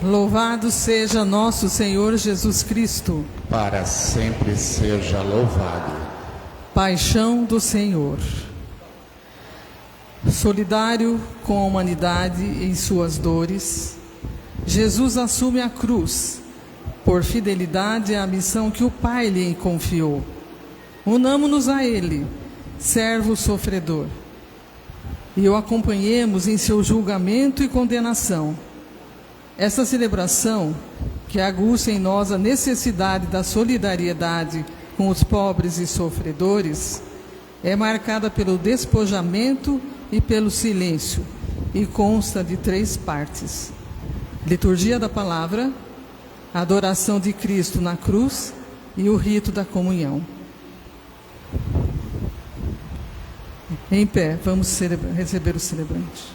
Louvado seja nosso Senhor Jesus Cristo. Para sempre seja louvado. Paixão do Senhor. Solidário com a humanidade em suas dores, Jesus assume a cruz, por fidelidade à missão que o Pai lhe confiou. Unamo-nos a Ele, servo sofredor, e o acompanhemos em seu julgamento e condenação. Essa celebração, que aguça em nós a necessidade da solidariedade com os pobres e sofredores, é marcada pelo despojamento e pelo silêncio, e consta de 3 partes: liturgia da palavra, a adoração de Cristo na cruz e o rito da comunhão. Em pé, vamos receber o celebrante.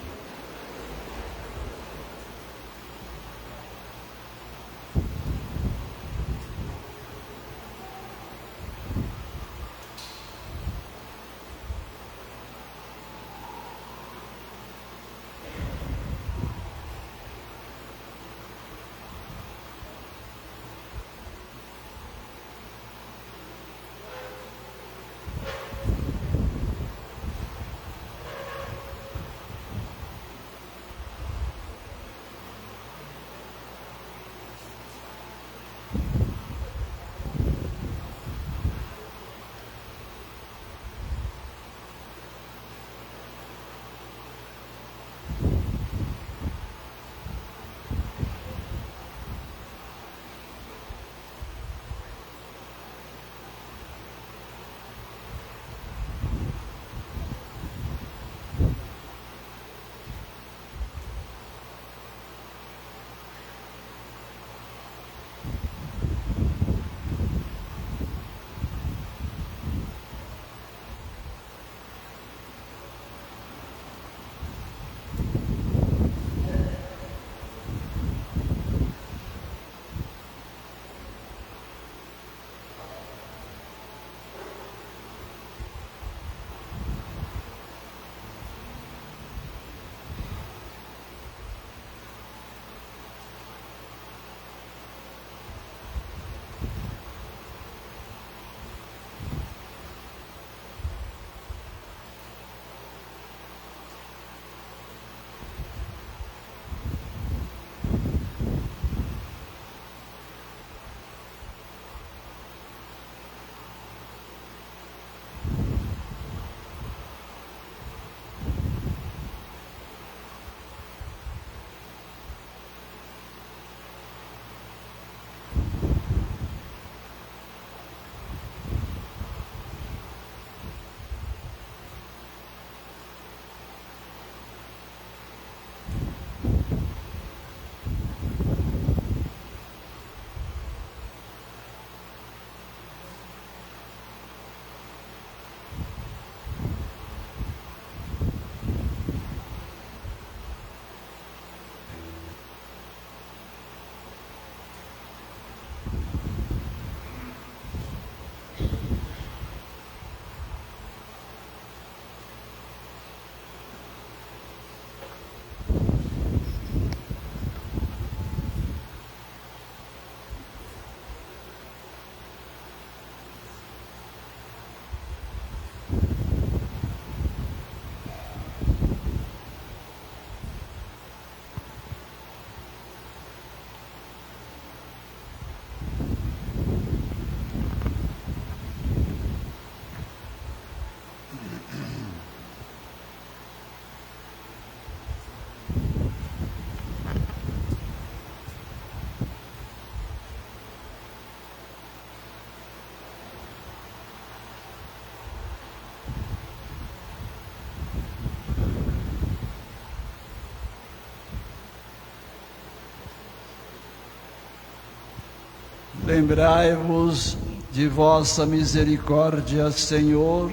Lembrai-vos de vossa misericórdia, Senhor.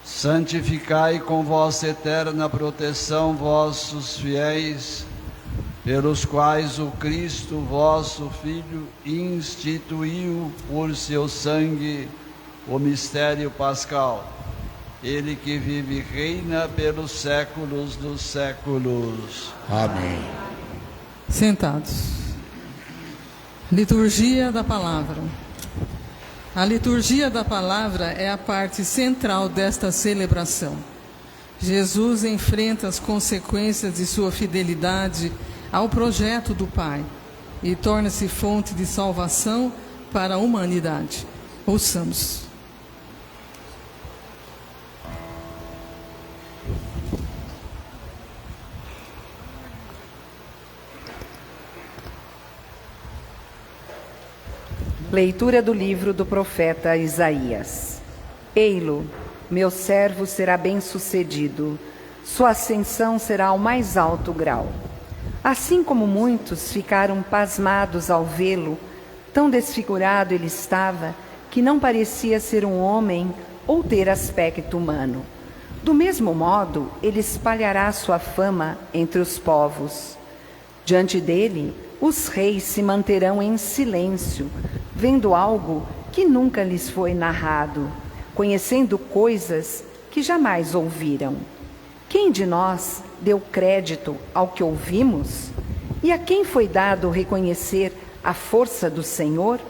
Santificai com vossa eterna proteção vossos fiéis, pelos quais o Cristo, vosso Filho, instituiu por seu sangue o mistério pascal. Ele que vive e reina pelos séculos dos séculos. Amém. Sentados. Liturgia da Palavra. A liturgia da palavra é a parte central desta celebração. Jesus enfrenta as consequências de sua fidelidade ao projeto do Pai e torna-se fonte de salvação para a humanidade. Ouçamos. Leitura do livro do profeta Isaías. Ei-lo, meu servo será bem-sucedido, sua ascensão será ao mais alto grau. Assim como muitos ficaram pasmados ao vê-lo, tão desfigurado ele estava, que não parecia ser um homem ou ter aspecto humano. Do mesmo modo, ele espalhará sua fama entre os povos. Diante dele, os reis se manterão em silêncio, vendo algo que nunca lhes foi narrado, conhecendo coisas que jamais ouviram. Quem de nós deu crédito ao que ouvimos? E a quem foi dado reconhecer a força do Senhor?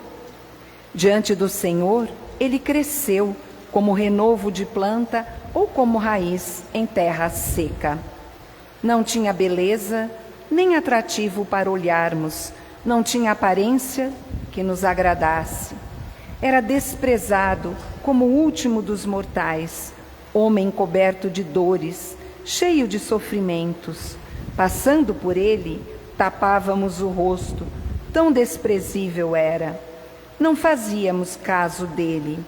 Diante do Senhor, ele cresceu como renovo de planta ou como raiz em terra seca. Não tinha beleza, nem atrativo para olharmos, não tinha aparência que nos agradasse. Era desprezado como o último dos mortais, homem coberto de dores, cheio de sofrimentos. Passando por ele, tapávamos o rosto, tão desprezível era. Não fazíamos caso dele.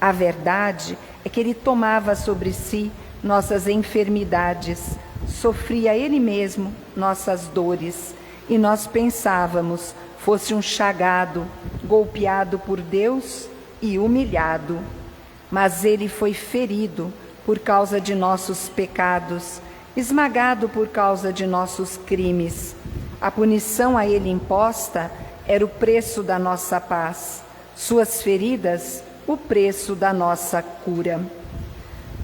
A verdade é que ele tomava sobre si nossas enfermidades, sofria ele mesmo nossas dores, e nós pensávamos fosse um chagado, golpeado por Deus e humilhado. Mas ele foi ferido por causa de nossos pecados, esmagado por causa de nossos crimes. A punição a ele imposta era o preço da nossa paz, suas feridas, o preço da nossa cura.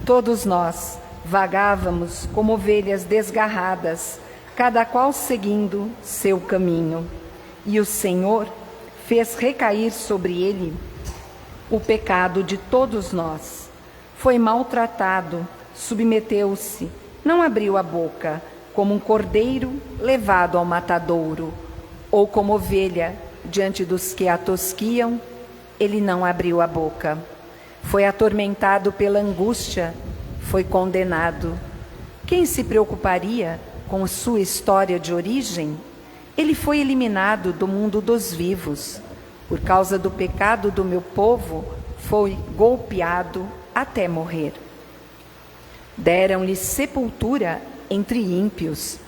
Todos nós vagávamos como ovelhas desgarradas, cada qual seguindo seu caminho. E o Senhor fez recair sobre ele o pecado de todos nós. Foi maltratado, submeteu-se, não abriu a boca, como um cordeiro levado ao matadouro, ou como ovelha diante dos que a tosquiam, ele não abriu a boca. Foi atormentado pela angústia, foi condenado. Quem se preocuparia com sua história de origem? Ele foi eliminado do mundo dos vivos. Por causa do pecado do meu povo, foi golpeado até morrer. Deram-lhe sepultura entre ímpios,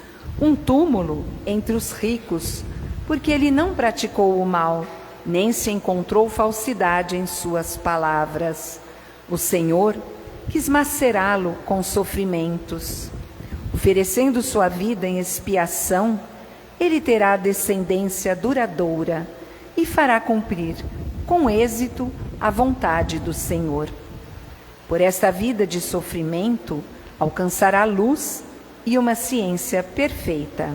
um túmulo entre os ricos, porque ele não praticou o mal, nem se encontrou falsidade em suas palavras. O Senhor quis macerá-lo com sofrimentos. Oferecendo sua vida em expiação, ele terá descendência duradoura e fará cumprir com êxito a vontade do Senhor. Por esta vida de sofrimento, alcançará luz e uma ciência perfeita.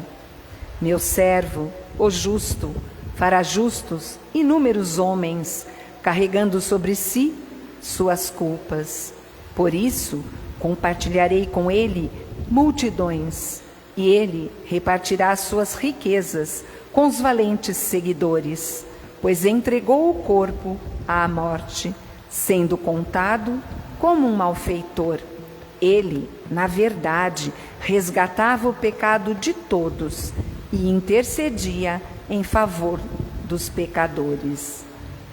Meu servo, o justo, fará justos inúmeros homens, carregando sobre si suas culpas. Por isso, compartilharei com ele multidões, e ele repartirá suas riquezas com os valentes seguidores, pois entregou o corpo à morte, sendo contado como um malfeitor. Ele, na verdade, resgatava o pecado de todos e intercedia em favor dos pecadores.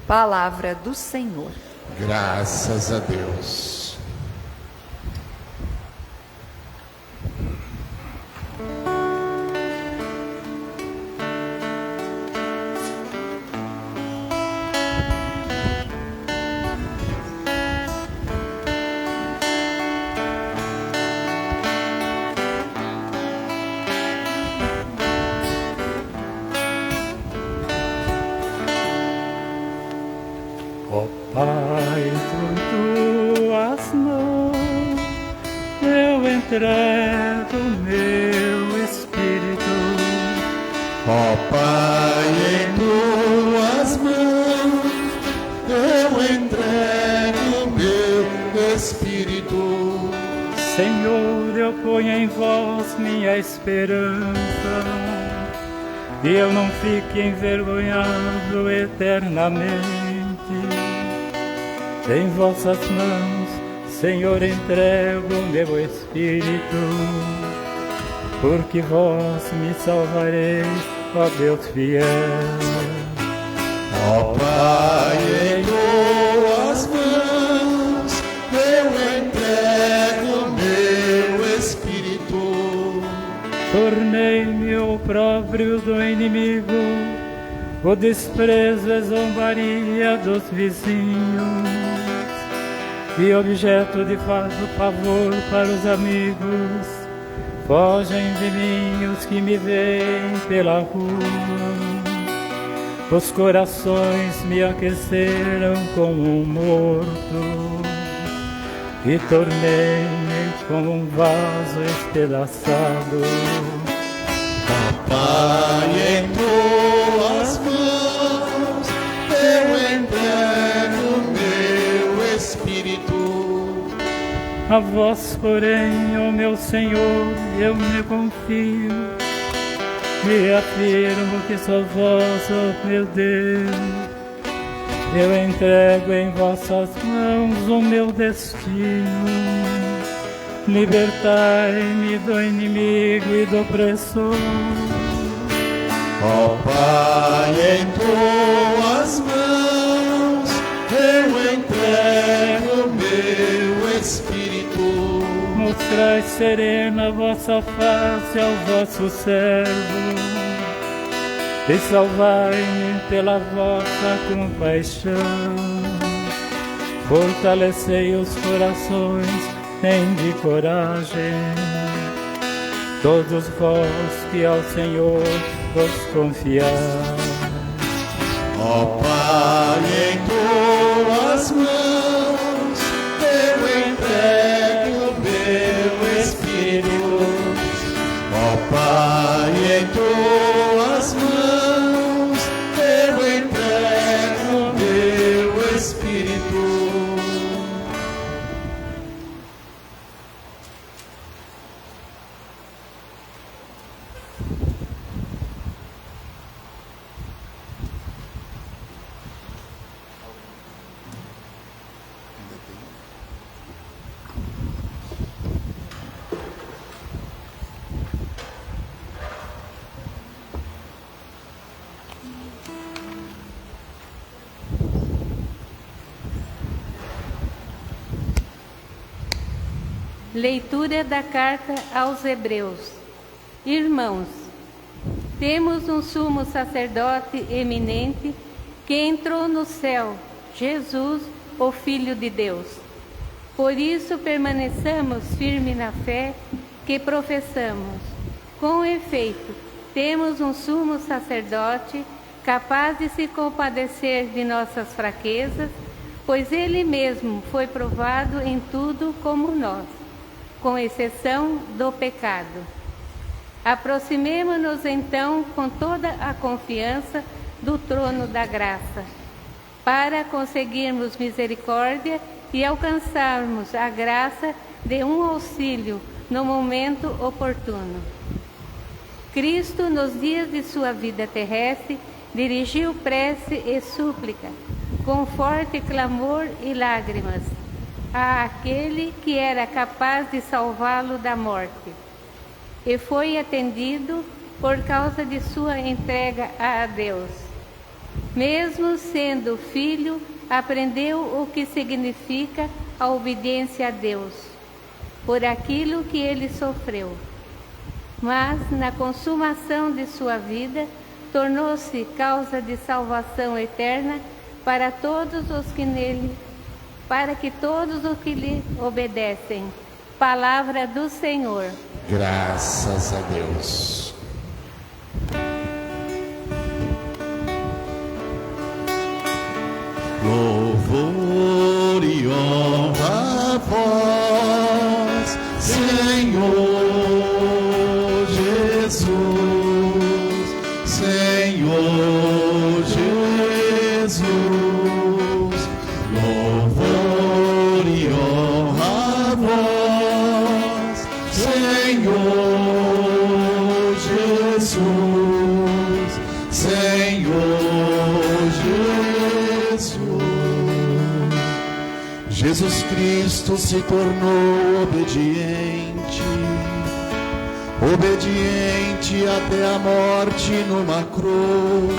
Palavra do Senhor. Graças a Deus. Ó Pai, por tuas mãos eu entrego meu espírito. Ó Pai, em tuas mãos eu entrego meu espírito. Senhor, eu ponho em vós minha esperança, e eu não fique envergonhado eternamente. Em vossas mãos, Senhor, entrego meu espírito, porque vós me salvareis, ó Deus fiel. Ó Pai, em tuas mãos eu entrego meu espírito. Tornei-me o próprio do inimigo, o desprezo e zombaria dos vizinhos, e objeto de pavor para os amigos. Fogem de mim os que me veem pela rua. Os corações me aqueceram como um morto, e tornei-me como um vaso espedaçado. Ó Pai, em tuas mãos eu entrego meu espírito. A vós, porém, ó meu Senhor, eu me confio, e afirmo que só vós, ó meu Deus. Eu entrego em vossas mãos o meu destino. Libertai-me do inimigo e do opressor. Ó Pai, em tuas mãos eu entrego meu espírito. Mostrai serena a vossa face ao vosso servo, e salvai-me pela vossa compaixão. Fortalecei os corações, tende coragem, todos vós que ao Senhor vos confiais. Ó Pai, em tuas mãos eu entrego meu espírito. Ó Pai, em tuas mãos eu entrego meu espírito. Leitura da carta aos Hebreus. Irmãos, temos um sumo sacerdote eminente que entrou no céu, Jesus, o Filho de Deus. Por isso permaneçamos firmes na fé que professamos. Com efeito, temos um sumo sacerdote capaz de se compadecer de nossas fraquezas, pois ele mesmo foi provado em tudo como nós, com exceção do pecado. Aproximemo-nos então com toda a confiança do trono da graça, para conseguirmos misericórdia e alcançarmos a graça de um auxílio no momento oportuno. Cristo, nos dias de sua vida terrestre, dirigiu prece e súplica, com forte clamor e lágrimas, àquele que era capaz de salvá-lo da morte, e foi atendido por causa de sua entrega a Deus. Mesmo sendo filho, aprendeu o que significa a obediência a Deus, por aquilo que ele sofreu. Mas, na consumação de sua vida, tornou-se causa de salvação eterna para todos os que todos os que lhe obedecem. Palavra do Senhor. Graças a Deus. Louvor e honra a vós, Senhor Jesus, Senhor Jesus Cristo se tornou obediente, obediente até a morte numa cruz,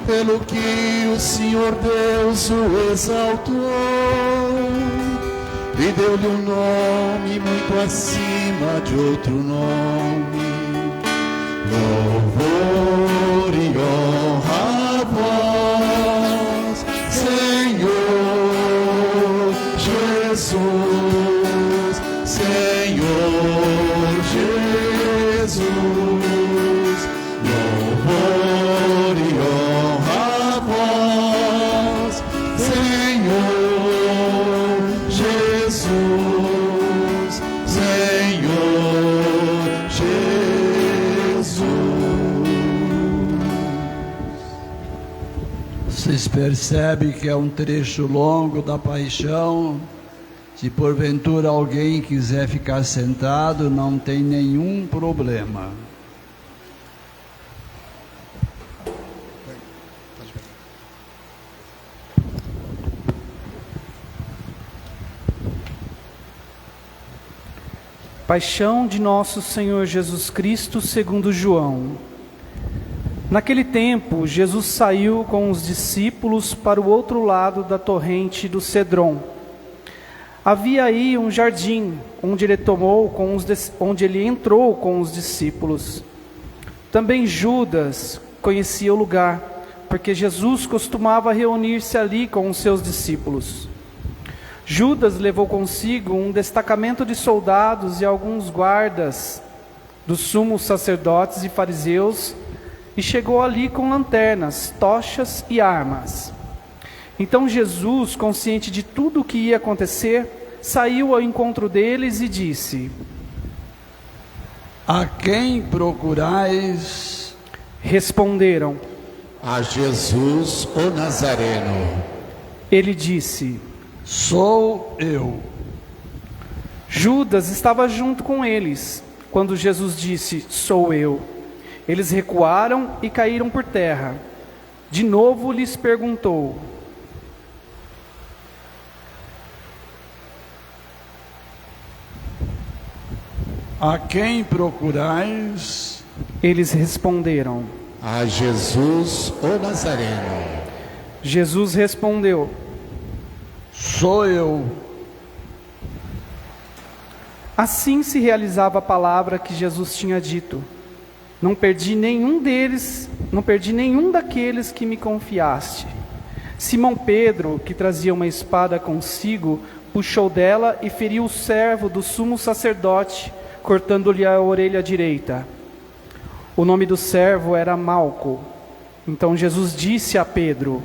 pelo que o Senhor Deus o exaltou e deu-lhe um nome muito acima de outro nome. Louvor e honra a vós, Senhor Jesus, Senhor Jesus. Louvor e honra a vós, Senhor Jesus, Senhor Jesus. Vocês percebem que é um trecho longo da paixão. Se porventura alguém quiser ficar sentado, não tem nenhum problema. Paixão de nosso Senhor Jesus Cristo segundo João. Naquele tempo, Jesus saiu com os discípulos para o outro lado da torrente do Cedron. Havia aí um jardim, onde ele entrou com os discípulos. Também Judas conhecia o lugar, porque Jesus costumava reunir-se ali com os seus discípulos. Judas levou consigo um destacamento de soldados e alguns guardas dos sumos sacerdotes e fariseus, e chegou ali com lanternas, tochas e armas. Então Jesus, consciente de tudo o que ia acontecer, saiu ao encontro deles e disse: A quem procurais? Responderam: A Jesus o Nazareno. Ele disse: Sou eu. Judas estava junto com eles, quando Jesus disse: Sou eu. Eles recuaram e caíram por terra. De novo lhes perguntou: A quem procurais? Eles responderam: A Jesus o Nazareno. Jesus respondeu: Sou eu. Assim se realizava a palavra que Jesus tinha dito: Não perdi nenhum daqueles que me confiaste. Simão Pedro, que trazia uma espada consigo, puxou dela e feriu o servo do sumo sacerdote, cortando-lhe a orelha direita. O nome do servo era Malco. Então Jesus disse a Pedro: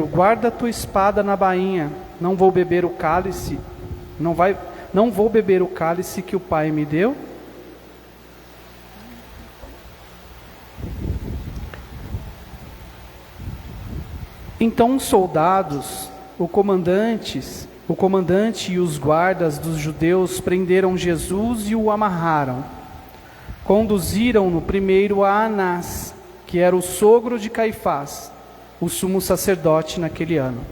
guarda a tua espada na bainha, não vou beber o cálice que o Pai me deu? Então os soldados, o comandante e os guardas dos judeus prenderam Jesus e o amarraram. Conduziram-no primeiro a Anás, que era o sogro de Caifás, o sumo sacerdote naquele ano.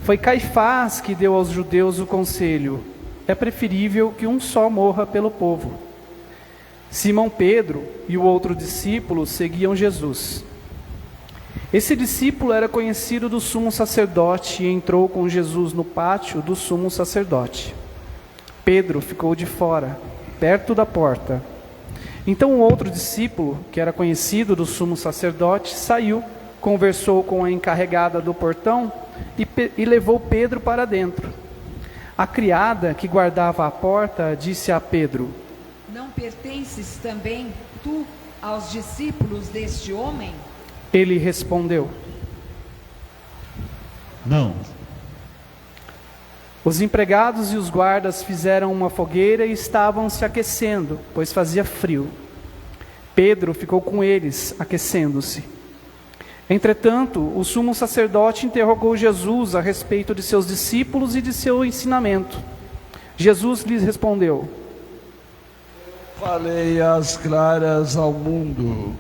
Foi Caifás que deu aos judeus o conselho: é preferível que um só morra pelo povo. Simão Pedro e o outro discípulo seguiam Jesus. Esse discípulo era conhecido do sumo sacerdote e entrou com Jesus no pátio do sumo sacerdote. Pedro ficou de fora, perto da porta. Então o outro discípulo, que era conhecido do sumo sacerdote, saiu, conversou com a encarregada do portão e levou Pedro para dentro. A criada que guardava a porta disse a Pedro: Não pertences também tu aos discípulos deste homem? Ele respondeu: Não. Os empregados e os guardas fizeram uma fogueira e estavam se aquecendo, pois fazia frio. Pedro ficou com eles, aquecendo-se. Entretanto, o sumo sacerdote interrogou Jesus a respeito de seus discípulos e de seu ensinamento. Jesus lhes respondeu: falei às claras ao mundo.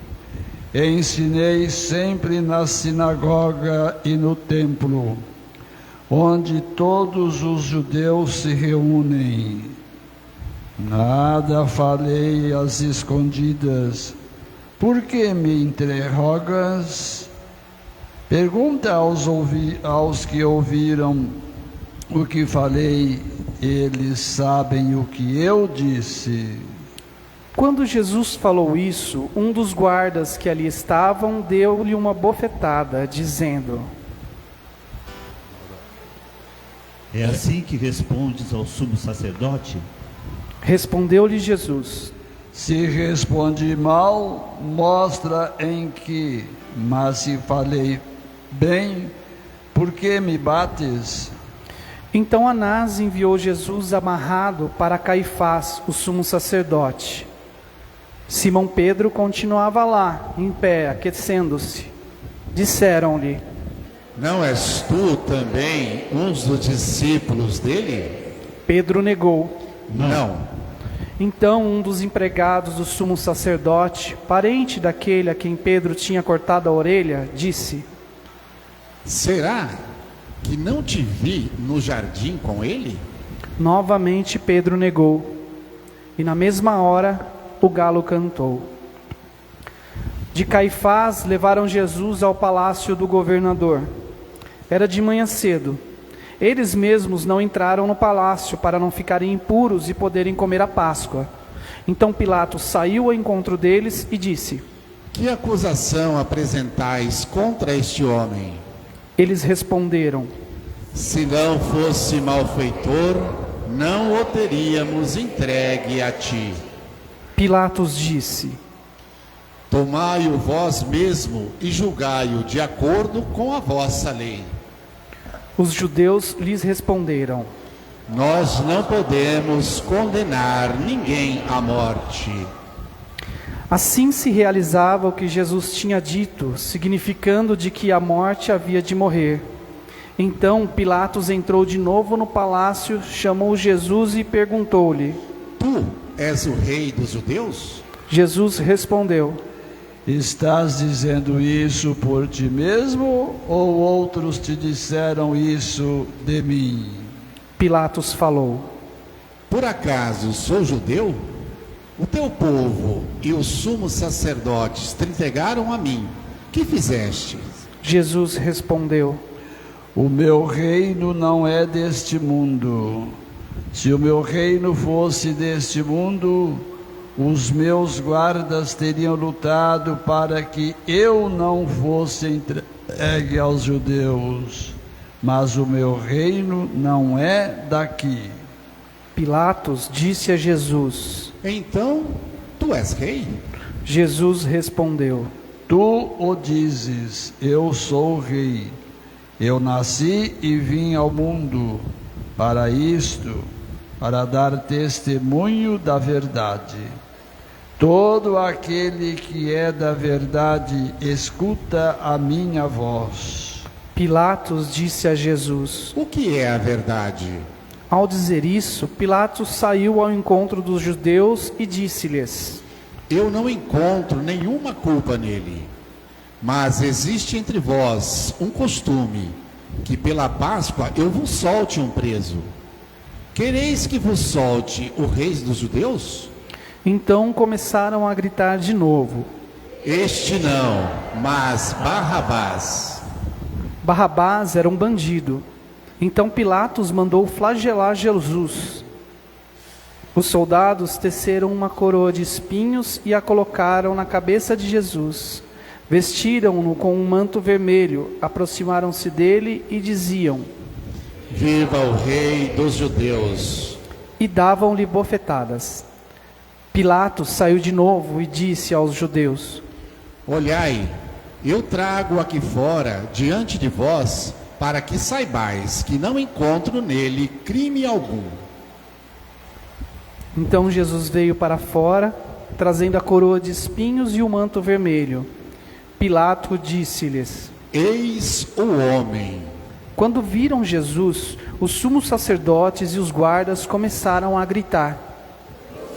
Ensinei sempre na sinagoga e no templo, onde todos os judeus se reúnem. Nada falei às escondidas. Por que me interrogas? Pergunta aos que ouviram o que falei, eles sabem o que eu disse. Quando Jesus falou isso, um dos guardas que ali estavam deu-lhe uma bofetada, dizendo: É assim que respondes ao sumo sacerdote? Respondeu-lhe Jesus: Se respondi mal, mostra em que, mas se falei bem, por que me bates? Então Anás enviou Jesus amarrado para Caifás, o sumo sacerdote. Simão Pedro continuava lá, em pé, aquecendo-se. Disseram-lhe: Não és tu também um dos discípulos dele? Pedro negou. Não. Então um dos empregados do sumo sacerdote, parente daquele a quem Pedro tinha cortado a orelha, disse: Será que não te vi no jardim com ele? Novamente Pedro negou. E na mesma hora o galo cantou. De Caifás levaram Jesus ao palácio do governador. Era de manhã cedo. Eles mesmos não entraram no palácio para não ficarem impuros e poderem comer a Páscoa. Então Pilatos saiu ao encontro deles e disse: Que acusação apresentais contra este homem? Eles responderam: Se não fosse malfeitor, não o teríamos entregue a ti. Pilatos disse: Tomai-o vós mesmo e julgai-o de acordo com a vossa lei. Os judeus lhes responderam: Nós não podemos condenar ninguém à morte. Assim se realizava o que Jesus tinha dito, significando de que a morte havia de morrer. Então Pilatos entrou de novo no palácio, chamou Jesus e perguntou-lhe: Tu és o rei dos judeus? Jesus respondeu: Estás dizendo isso por ti mesmo ou outros te disseram isso de mim? Pilatos falou: Por acaso sou judeu? O teu povo e os sumos sacerdotes te entregaram a mim. Que fizeste? Jesus respondeu: O meu reino não é deste mundo. Se o meu reino fosse deste mundo, os meus guardas teriam lutado para que eu não fosse entregue aos judeus. Mas o meu reino não é daqui. Pilatos disse a Jesus: Então, tu és rei? Jesus respondeu: Tu o dizes, eu sou rei. Eu nasci e vim ao mundo para isto, para dar testemunho da verdade. Todo aquele que é da verdade escuta a minha voz. Pilatos disse a Jesus: O que é a verdade? Ao dizer isso, Pilatos saiu ao encontro dos judeus e disse-lhes: Eu não encontro nenhuma culpa nele. Mas existe entre vós um costume, que pela Páscoa eu vos solte um preso. Quereis que vos solte o rei dos judeus? Então começaram a gritar de novo: Este não, mas Barrabás. Barrabás era um bandido. Então Pilatos mandou flagelar Jesus. Os soldados teceram uma coroa de espinhos e a colocaram na cabeça de Jesus. Vestiram-no com um manto vermelho, aproximaram-se dele e diziam: Viva o rei dos judeus! E davam-lhe bofetadas. Pilatos saiu de novo e disse aos judeus: Olhai, eu trago aqui fora, diante de vós, para que saibais que não encontro nele crime algum. Então Jesus veio para fora, trazendo a coroa de espinhos e o manto vermelho. Pilatos disse-lhes: Eis o homem. Quando viram Jesus, os sumos sacerdotes e os guardas começaram a gritar: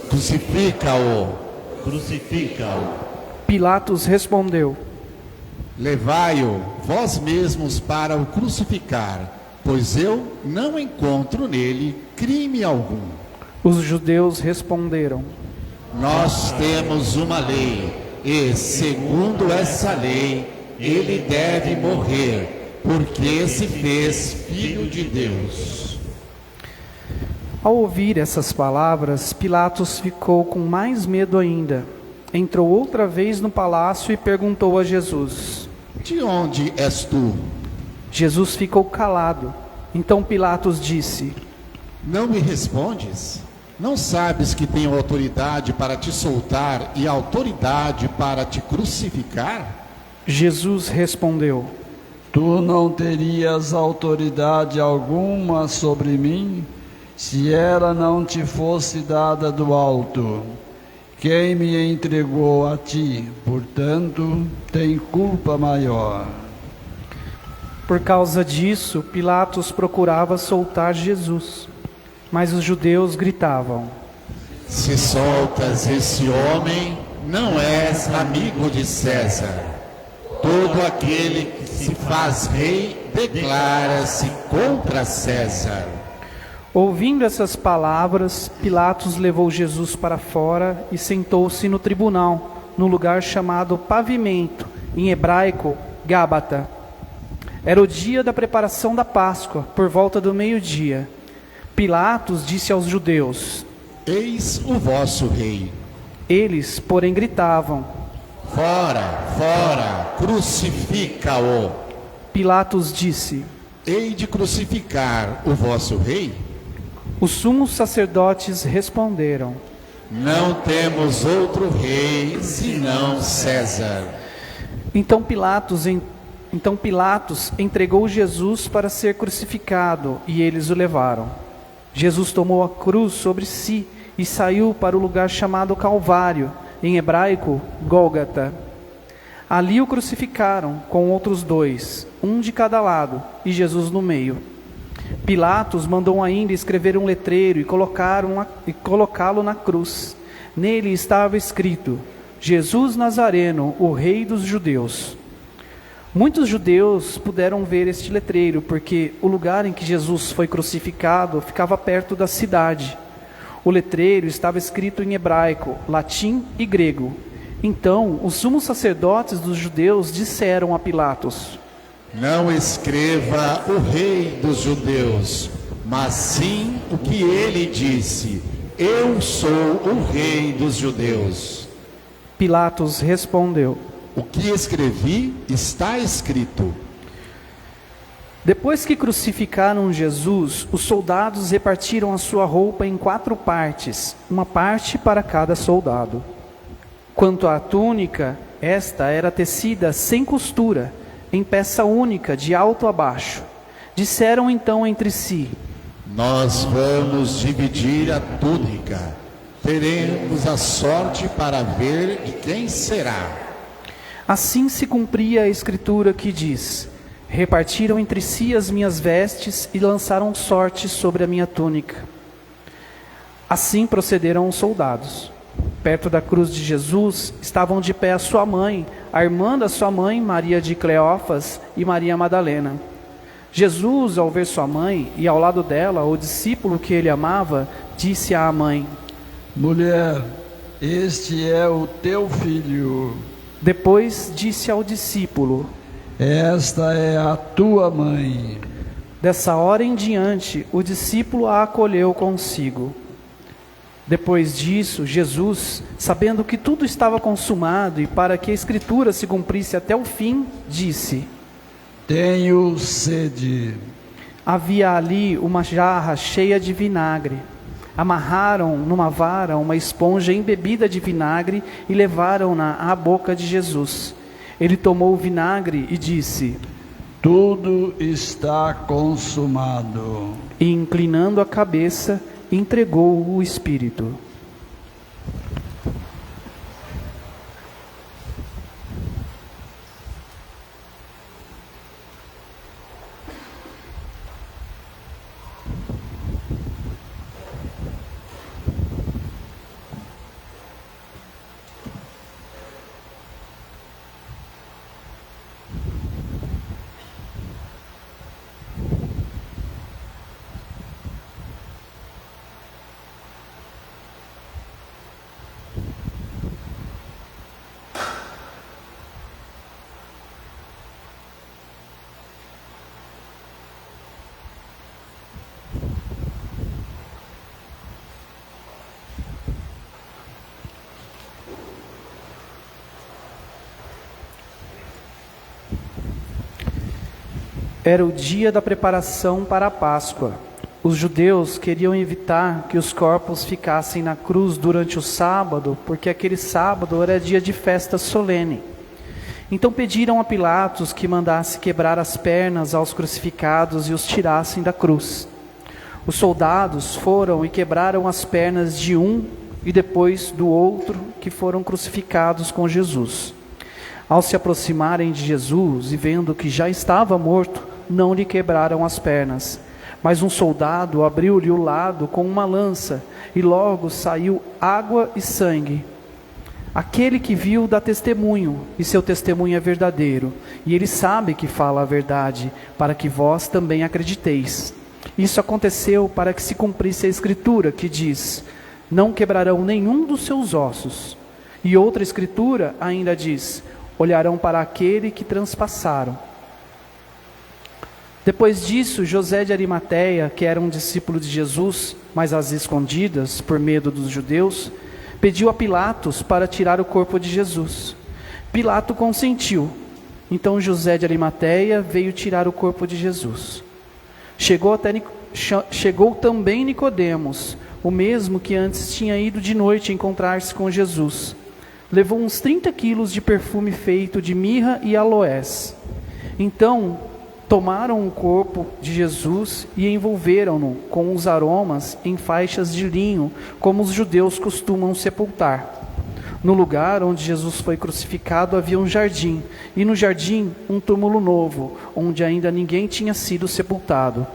Crucifica-o. Crucifica-o. Pilatos respondeu: Levai-o vós mesmos para o crucificar, pois eu não encontro nele crime algum. Os judeus responderam: Nós temos uma lei, e, segundo essa lei, ele deve morrer, porque se fez filho de Deus. Ao ouvir essas palavras, Pilatos ficou com mais medo ainda. Entrou outra vez no palácio e perguntou a Jesus: De onde és tu? Jesus ficou calado. Então Pilatos disse: Não me respondes? Não sabes que tenho autoridade para te soltar e autoridade para te crucificar? Jesus respondeu: Tu não terias autoridade alguma sobre mim, se ela não te fosse dada do alto. Quem me entregou a ti, portanto, tem culpa maior. Por causa disso, Pilatos procurava soltar Jesus, mas os judeus gritavam: Se soltas esse homem, não és amigo de César. Todo aquele que se faz rei declara-se contra César. Ouvindo essas palavras, Pilatos levou Jesus para fora e sentou-se no tribunal, no lugar chamado Pavimento, em hebraico, Gábata. Era o dia da preparação da Páscoa, por volta do meio-dia. Pilatos disse aos judeus: Eis o vosso rei. Eles, porém, gritavam: Fora, fora, crucifica-o. Pilatos disse: Hei de crucificar o vosso rei? Os sumos sacerdotes responderam: Não temos outro rei senão César. Então Pilatos entregou Jesus para ser crucificado, e eles o levaram. Jesus tomou a cruz sobre si e saiu para o lugar chamado Calvário, em hebraico, Gólgata. Ali o crucificaram com outros dois, um de cada lado, e Jesus no meio. Pilatos mandou ainda escrever um letreiro e colocá-lo na cruz. Nele estava escrito: Jesus Nazareno, o Rei dos Judeus. Muitos judeus puderam ver este letreiro, porque o lugar em que Jesus foi crucificado ficava perto da cidade. O letreiro estava escrito em hebraico, latim e grego. Então, os sumos sacerdotes dos judeus disseram a Pilatos: Não escreva o rei dos judeus, mas sim o que ele disse: Eu sou o rei dos judeus. Pilatos respondeu: O que escrevi está escrito. Depois que crucificaram Jesus, os soldados repartiram a sua roupa em 4 partes, uma parte para cada soldado. Quanto à túnica, esta era tecida sem costura, em peça única, de alto a baixo. Disseram então entre si: Nós vamos dividir a túnica. Teremos a sorte para ver de quem será. Assim se cumpria a escritura que diz: Repartiram entre si as minhas vestes e lançaram sorte sobre a minha túnica. Assim procederam os soldados. Perto da cruz de Jesus estavam de pé a sua mãe, a irmã da sua mãe, Maria de Cleófas, e Maria Madalena. Jesus, ao ver sua mãe e ao lado dela o discípulo que ele amava, disse à mãe: Mulher, este é o teu filho. Depois disse ao discípulo: Esta é a tua mãe. Dessa hora em diante, o discípulo a acolheu consigo. Depois disso, Jesus, sabendo que tudo estava consumado e para que a escritura se cumprisse até o fim, disse: Tenho sede. Havia ali uma jarra cheia de vinagre. Amarraram numa vara uma esponja embebida de vinagre e levaram-na à boca de Jesus. Ele tomou o vinagre e disse: Tudo está consumado. E inclinando a cabeça, entregou o Espírito. Era o dia da preparação para a Páscoa. Os judeus queriam evitar que os corpos ficassem na cruz durante o sábado, porque aquele sábado era dia de festa solene. Então pediram a Pilatos que mandasse quebrar as pernas aos crucificados e os tirassem da cruz. Os soldados foram e quebraram as pernas de um e depois do outro que foram crucificados com Jesus. Ao se aproximarem de Jesus e vendo que já estava morto, não lhe quebraram as pernas. Mas um soldado abriu-lhe o lado com uma lança e logo saiu água e sangue. Aquele que viu dá testemunho, e seu testemunho é verdadeiro, e ele sabe que fala a verdade, para que vós também acrediteis. Isso aconteceu para que se cumprisse a escritura, que diz: não quebrarão nenhum dos seus ossos. E outra escritura ainda diz: olharão para aquele que transpassaram. Depois disso, José de Arimateia, que era um discípulo de Jesus, mas às escondidas, por medo dos judeus, pediu a Pilatos para tirar o corpo de Jesus. Pilato consentiu. Então José de Arimateia veio tirar o corpo de Jesus. Chegou também Nicodemos, o mesmo que antes tinha ido de noite encontrar-se com Jesus. Levou uns 30 quilos de perfume feito de mirra e aloés. Então tomaram o corpo de Jesus e envolveram-no com os aromas em faixas de linho, como os judeus costumam sepultar. No lugar onde Jesus foi crucificado havia um jardim, e no jardim um túmulo novo, onde ainda ninguém tinha sido sepultado.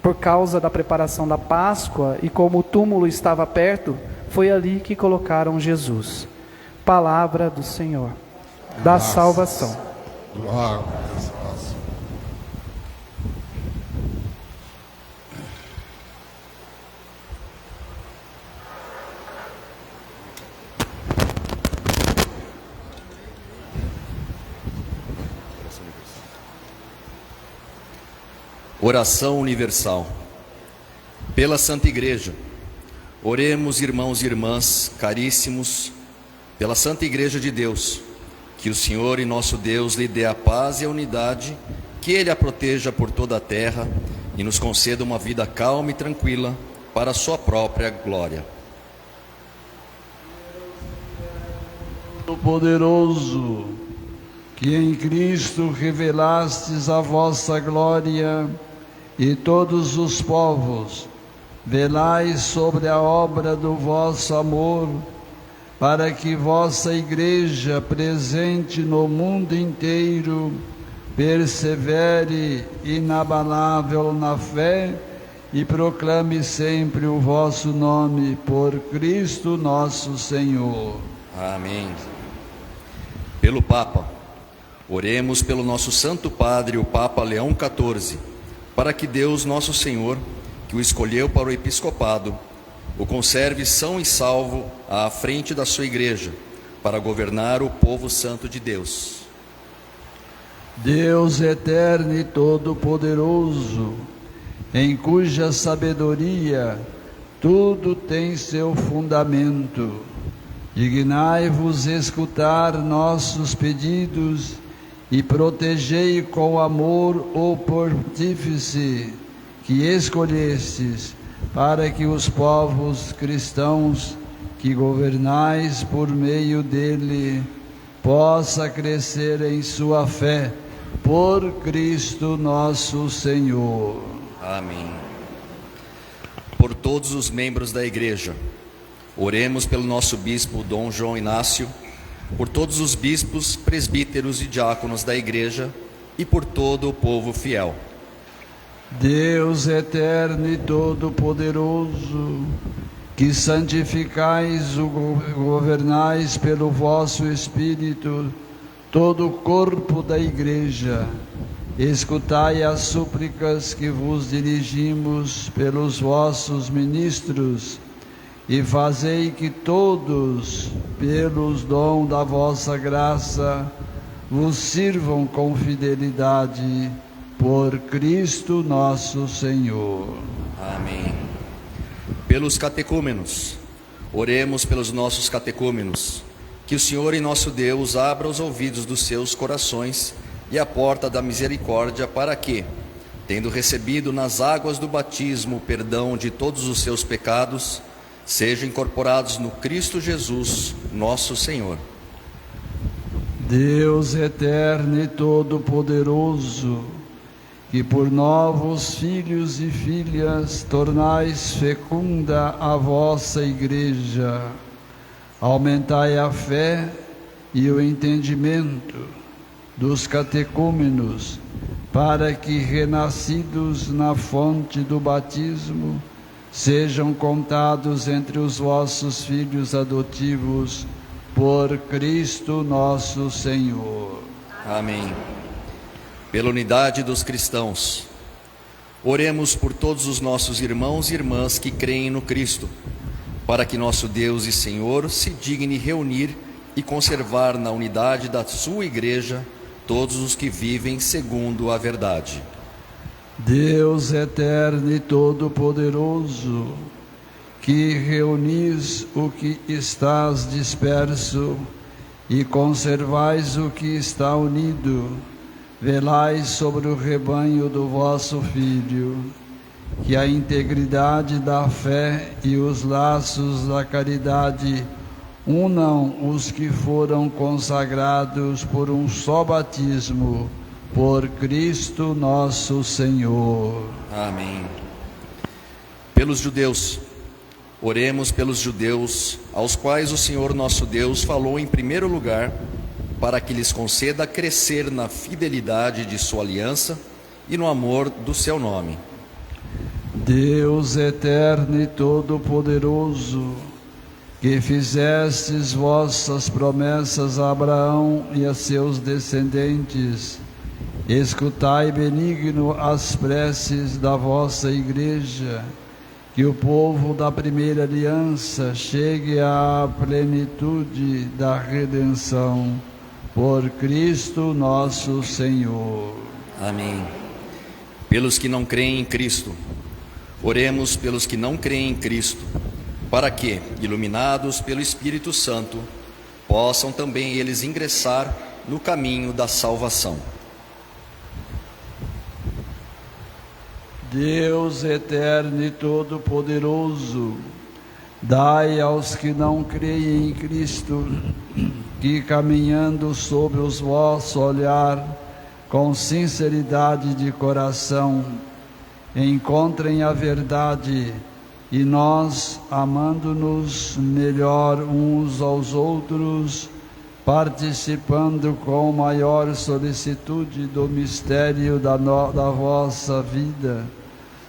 Por causa da preparação da Páscoa e como o túmulo estava perto, foi ali que colocaram Jesus. Palavra do Senhor, da salvação. Glória a Deus. Oração universal. Pela Santa Igreja, oremos, irmãos e irmãs, caríssimos, pela Santa Igreja de Deus, que o Senhor e nosso Deus lhe dê a paz e a unidade, que Ele a proteja por toda a terra e nos conceda uma vida calma e tranquila para a sua própria glória. Poderoso, que em Cristo revelastes a vossa glória, e todos os povos, velai sobre a obra do vosso amor, para que vossa Igreja, presente no mundo inteiro, persevere inabalável na fé e proclame sempre o vosso nome, por Cristo nosso Senhor. Amém. Pelo Papa, oremos pelo nosso Santo Padre, o Papa Leão XIV, para que Deus nosso Senhor, que o escolheu para o episcopado, o conserve são e salvo à frente da sua Igreja, para governar o povo santo de Deus. Deus eterno e todo-poderoso, em cuja sabedoria tudo tem seu fundamento, dignai-vos escutar nossos pedidos e protegei com amor o pontífice que escolhestes, para que os povos cristãos que governais por meio dele possa crescer em sua fé, por Cristo nosso Senhor. Amém. Por todos os membros da Igreja, oremos pelo nosso bispo Dom João Inácio, por todos os bispos, presbíteros e diáconos da Igreja e por todo o povo fiel. Deus eterno e todo-poderoso, que santificais o governais pelo vosso Espírito todo o corpo da Igreja, escutai as súplicas que vos dirigimos pelos vossos ministros, e fazei que todos, pelos dons da vossa graça, vos sirvam com fidelidade, por Cristo nosso Senhor. Amém. Pelos catecúmenos, oremos pelos nossos catecúmenos, que o Senhor e nosso Deus abra os ouvidos dos seus corações e a porta da misericórdia, para que, tendo recebido nas águas do batismo o perdão de todos os seus pecados, sejam incorporados no Cristo Jesus, nosso Senhor. Deus eterno e todo-poderoso, que por novos filhos e filhas tornais fecunda a vossa Igreja, aumentai a fé e o entendimento dos catecúmenos, para que, renascidos na fonte do batismo, sejam contados entre os vossos filhos adotivos, por Cristo nosso Senhor. Amém. Pela unidade dos cristãos, oremos por todos os nossos irmãos e irmãs que creem no Cristo, para que nosso Deus e Senhor se digne reunir e conservar na unidade da sua Igreja todos os que vivem segundo a verdade. Deus eterno e todo-poderoso, que reunis o que estás disperso e conservais o que está unido, velai sobre o rebanho do vosso Filho, que a integridade da fé e os laços da caridade unam os que foram consagrados por um só batismo, por Cristo nosso Senhor. Amém. Pelos judeus, oremos pelos judeus, aos quais o Senhor nosso Deus falou em primeiro lugar, para que lhes conceda crescer na fidelidade de sua aliança e no amor do seu nome. Deus eterno e todo-poderoso, que fizestes vossas promessas a Abraão e a seus descendentes, escutai benigno as preces da vossa Igreja, que o povo da primeira aliança chegue à plenitude da redenção, por Cristo nosso Senhor. Amém. Pelos que não creem em Cristo, oremos pelos que não creem em Cristo, para que, iluminados pelo Espírito Santo, possam também eles ingressar no caminho da salvação. Deus eterno e todo-poderoso, dai aos que não creem em Cristo, que caminhando sob o vosso olhar, com sinceridade de coração, encontrem a verdade, e nós, amando-nos melhor uns aos outros, participando com maior solicitude do mistério da vossa vida,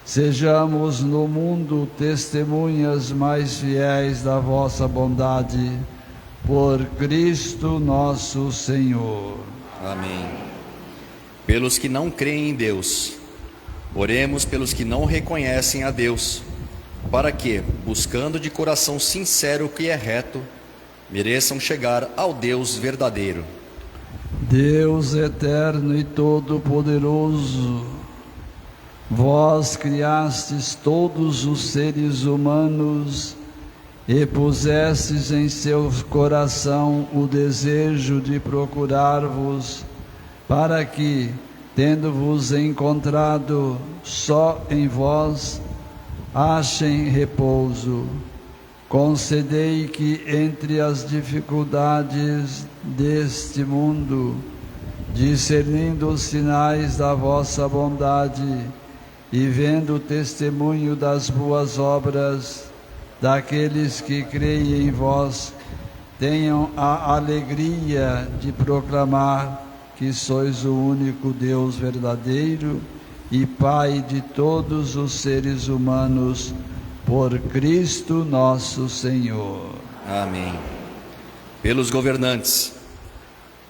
sejamos no mundo testemunhas mais fiéis da vossa bondade, por Cristo nosso Senhor. Amém. Pelos que não creem em Deus, oremos pelos que não reconhecem a Deus, para que, buscando de coração sincero o que é reto, mereçam chegar ao Deus verdadeiro. Deus eterno e todo-poderoso, vós criastes todos os seres humanos e pusestes em seu coração o desejo de procurar-vos, para que, tendo-vos encontrado só em vós, achem repouso. Concedei que entre as dificuldades deste mundo, discernindo os sinais da vossa bondade e vendo o testemunho das boas obras daqueles que creem em vós, tenham a alegria de proclamar que sois o único Deus verdadeiro e Pai de todos os seres humanos, por Cristo nosso Senhor. Amém. Pelos governantes,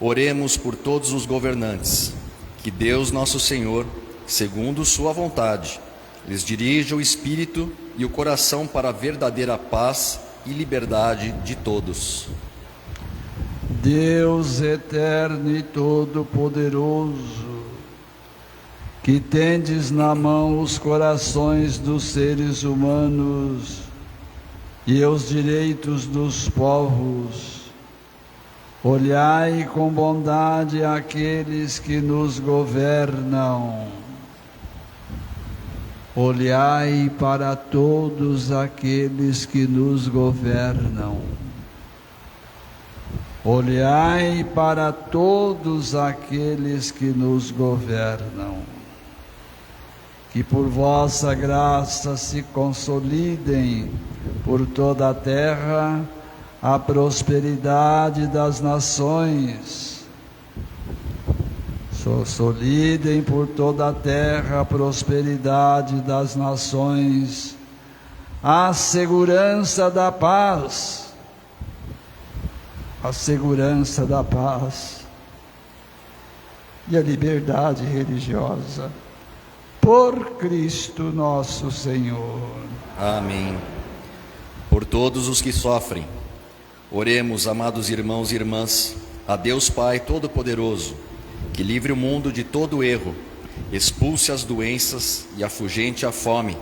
oremos por todos os governantes, que Deus nosso Senhor, segundo sua vontade, lhes dirija o espírito e o coração para a verdadeira paz e liberdade de todos. Deus eterno e todo-poderoso, que tendes na mão os corações dos seres humanos e os direitos dos povos, olhai com bondade aqueles que nos governam Olhai para todos aqueles que nos governam. Olhai para todos aqueles que nos governam. Que por vossa graça se consolidem por toda a terra a prosperidade das nações. Consolidem por toda a terra a prosperidade das nações, a segurança da paz, a segurança da paz e a liberdade religiosa, por Cristo nosso Senhor. Amém. Por todos os que sofrem, oremos, amados irmãos e irmãs, a Deus Pai Todo-Poderoso, que livre o mundo de todo erro, expulse as doenças e afugente a fome,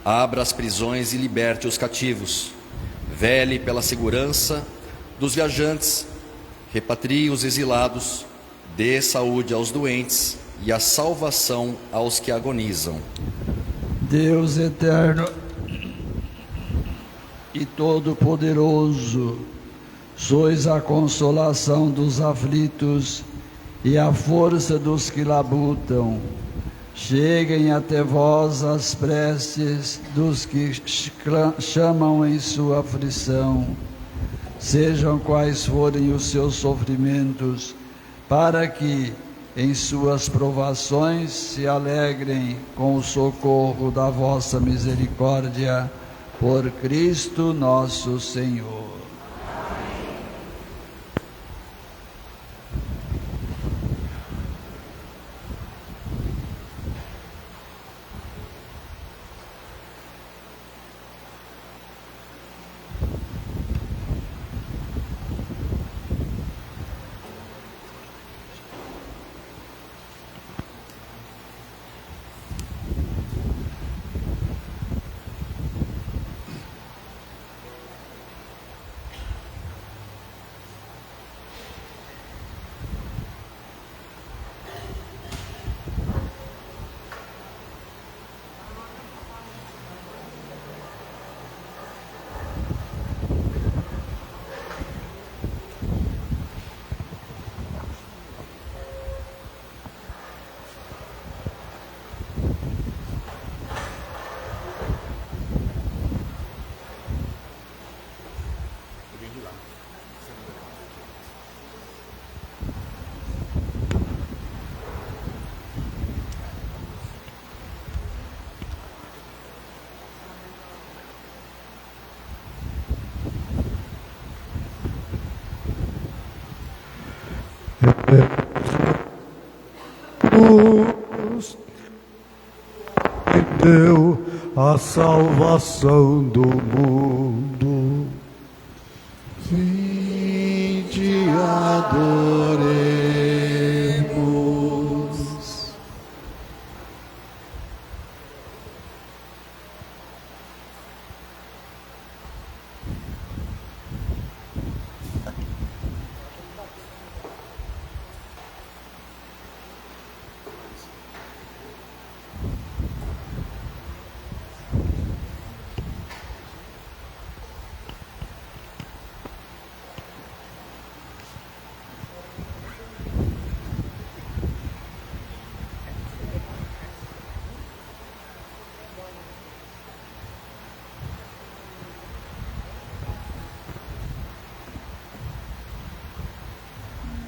abra as prisões e liberte os cativos, vele pela segurança dos viajantes, repatrie os exilados, dê saúde aos doentes e a salvação aos que agonizam. Deus eterno e todo-poderoso, sois a consolação dos aflitos e a força dos que labutam. Cheguem até vós as preces dos que chamam em sua aflição, sejam quais forem os seus sofrimentos, para que em suas provações se alegrem com o socorro da vossa misericórdia, por Cristo nosso Senhor. Deu a salvação do mundo. Vinde, adoremos.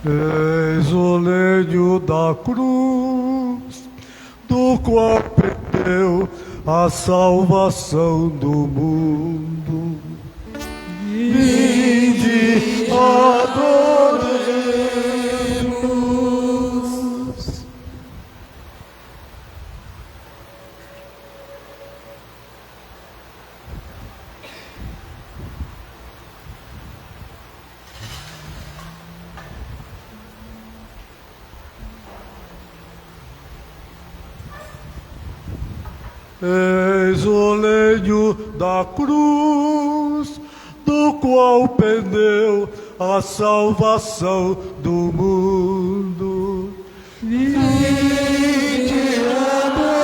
Eis o lenho da cruz, do qual pendeu a salvação do mundo. Vinde, adoremos. Eis o lenho da cruz, do qual pendeu a salvação do mundo. Vinde, adoremos.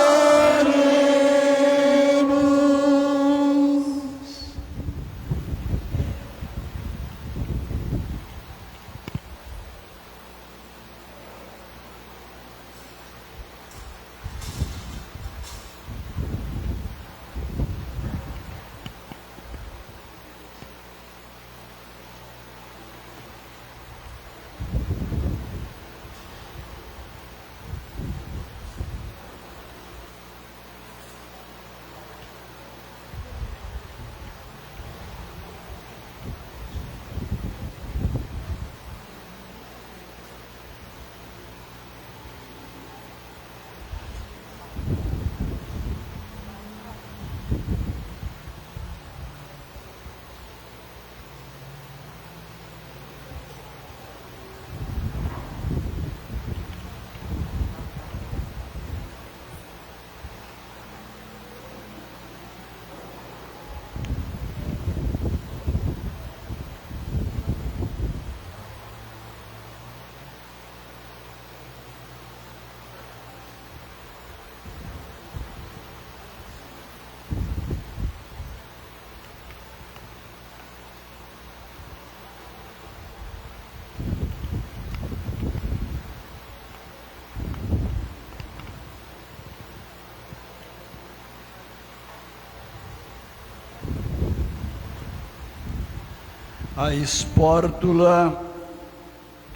A espórtula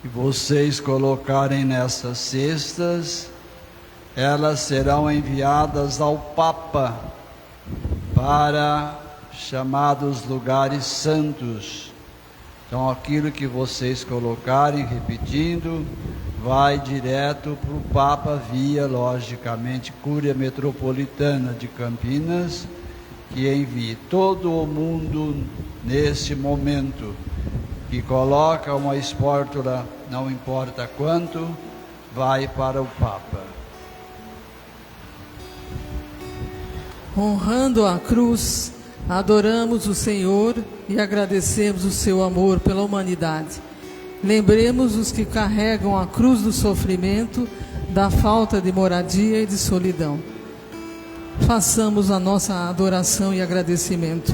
que vocês colocarem nessas cestas, elas serão enviadas ao Papa para chamados lugares santos. Então aquilo que vocês colocarem, repetindo, vai direto para o Papa via, logicamente, Cúria Metropolitana de Campinas, que envie todo o mundo nesse momento, que coloca uma espórtula, não importa quanto, vai para o Papa. Honrando a cruz, adoramos o Senhor e agradecemos o seu amor pela humanidade. Lembremos os que carregam a cruz do sofrimento, da falta de moradia e de solidão. Façamos a nossa adoração e agradecimento.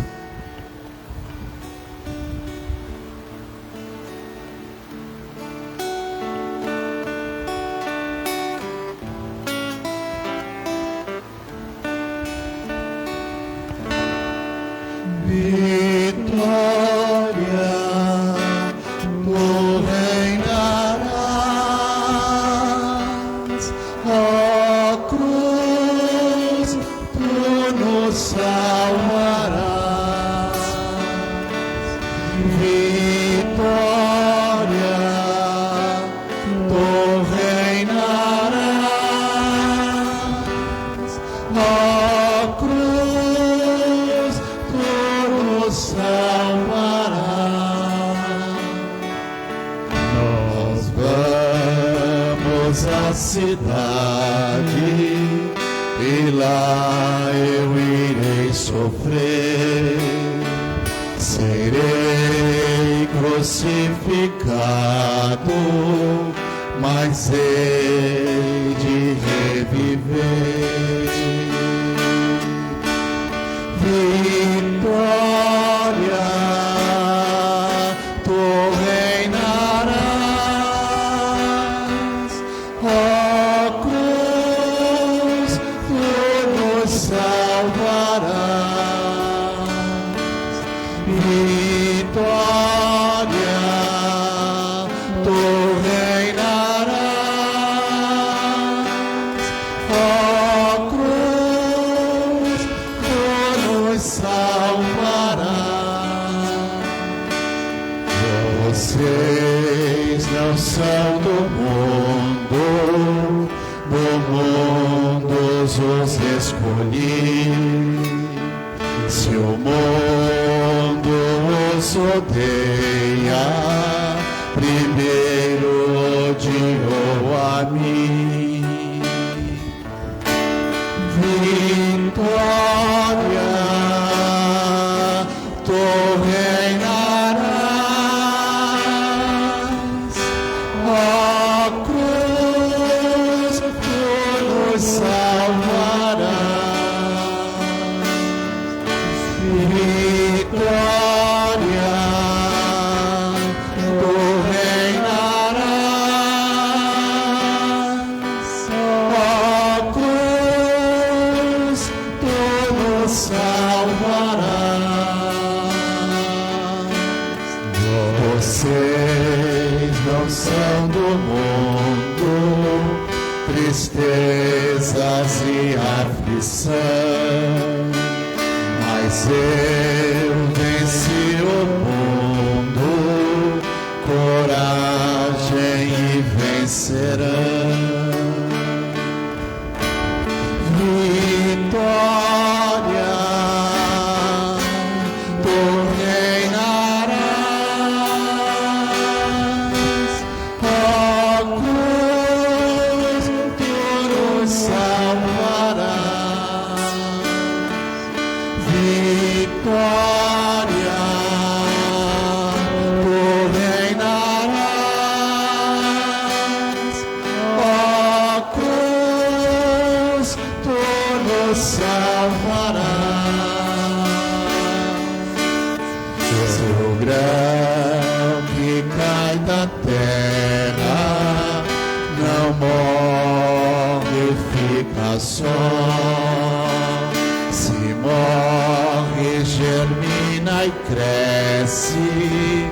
Se morre, germina e cresce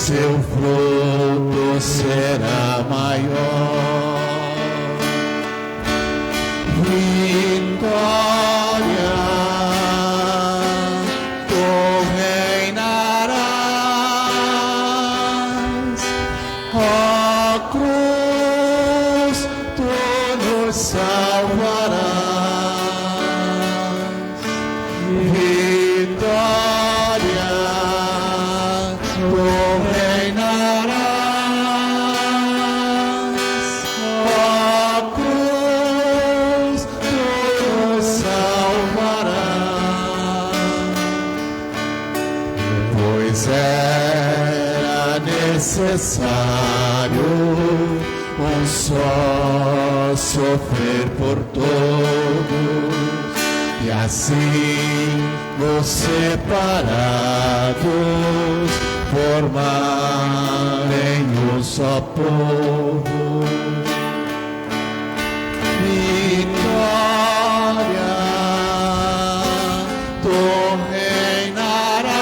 seu fruto será maior. Vitória, tu reinarás, ó cruz, tu nos salvarás. Vitória, tu reinarás, ó cruz, tu nos salvarás. Pois era necessário um só sofrer por todos, e assim nos separados formarem um só povo. Vitória, tu reinarás,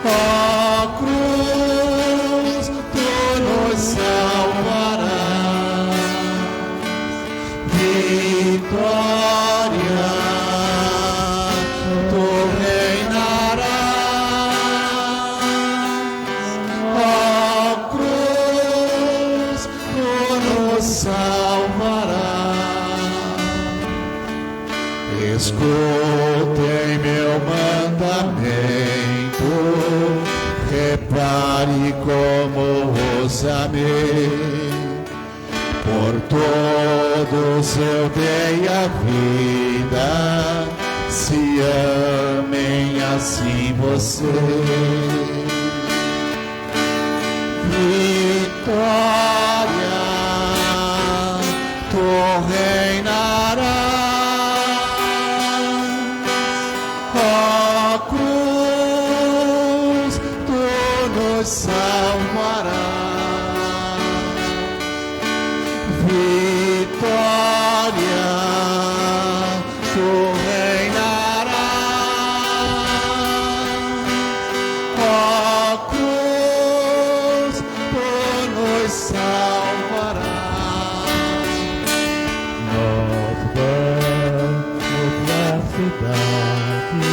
ó cruz, tu nos salvarás. Vitória, tu reinarás, ó cruz, tu nos salvarás. Escutem meu mandamento, repare como os amei. Por todos eu dei a vida, se amem assim vocês. Vitória, tu reinarás, ó cruz, tu nos salvarás. Vitória, tu reinarás, ó cruz, tu nos salvarás. Nós vamos pra cidade,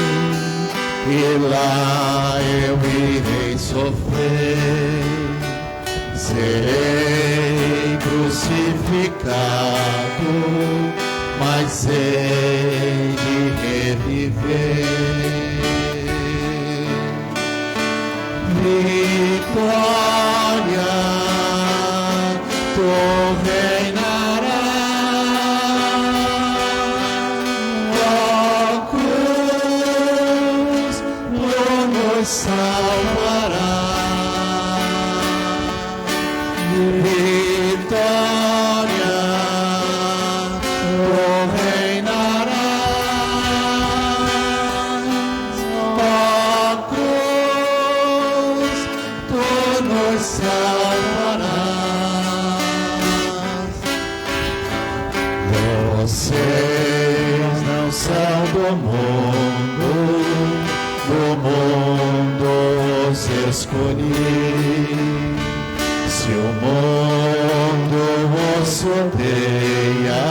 e lá eu irei sofrer. Serei crucificado, mas hei de reviver. Vitória, tu reinarás, ó cruz, tu nos salvarás. Vitória, tu reinarás, ó cruz, tu nos salvarás. Vocês não são do mundo os escolhi. Se o mundo os odeia,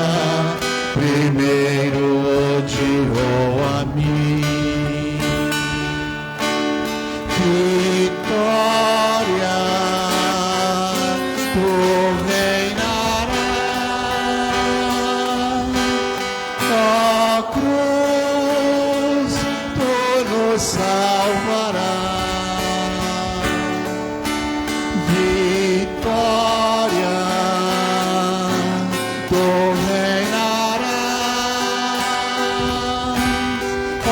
primeiro odiou a mim. Vitória, tu reinarás, ó cruz, tu nos salvarás. Vitória, tu reinarás, ó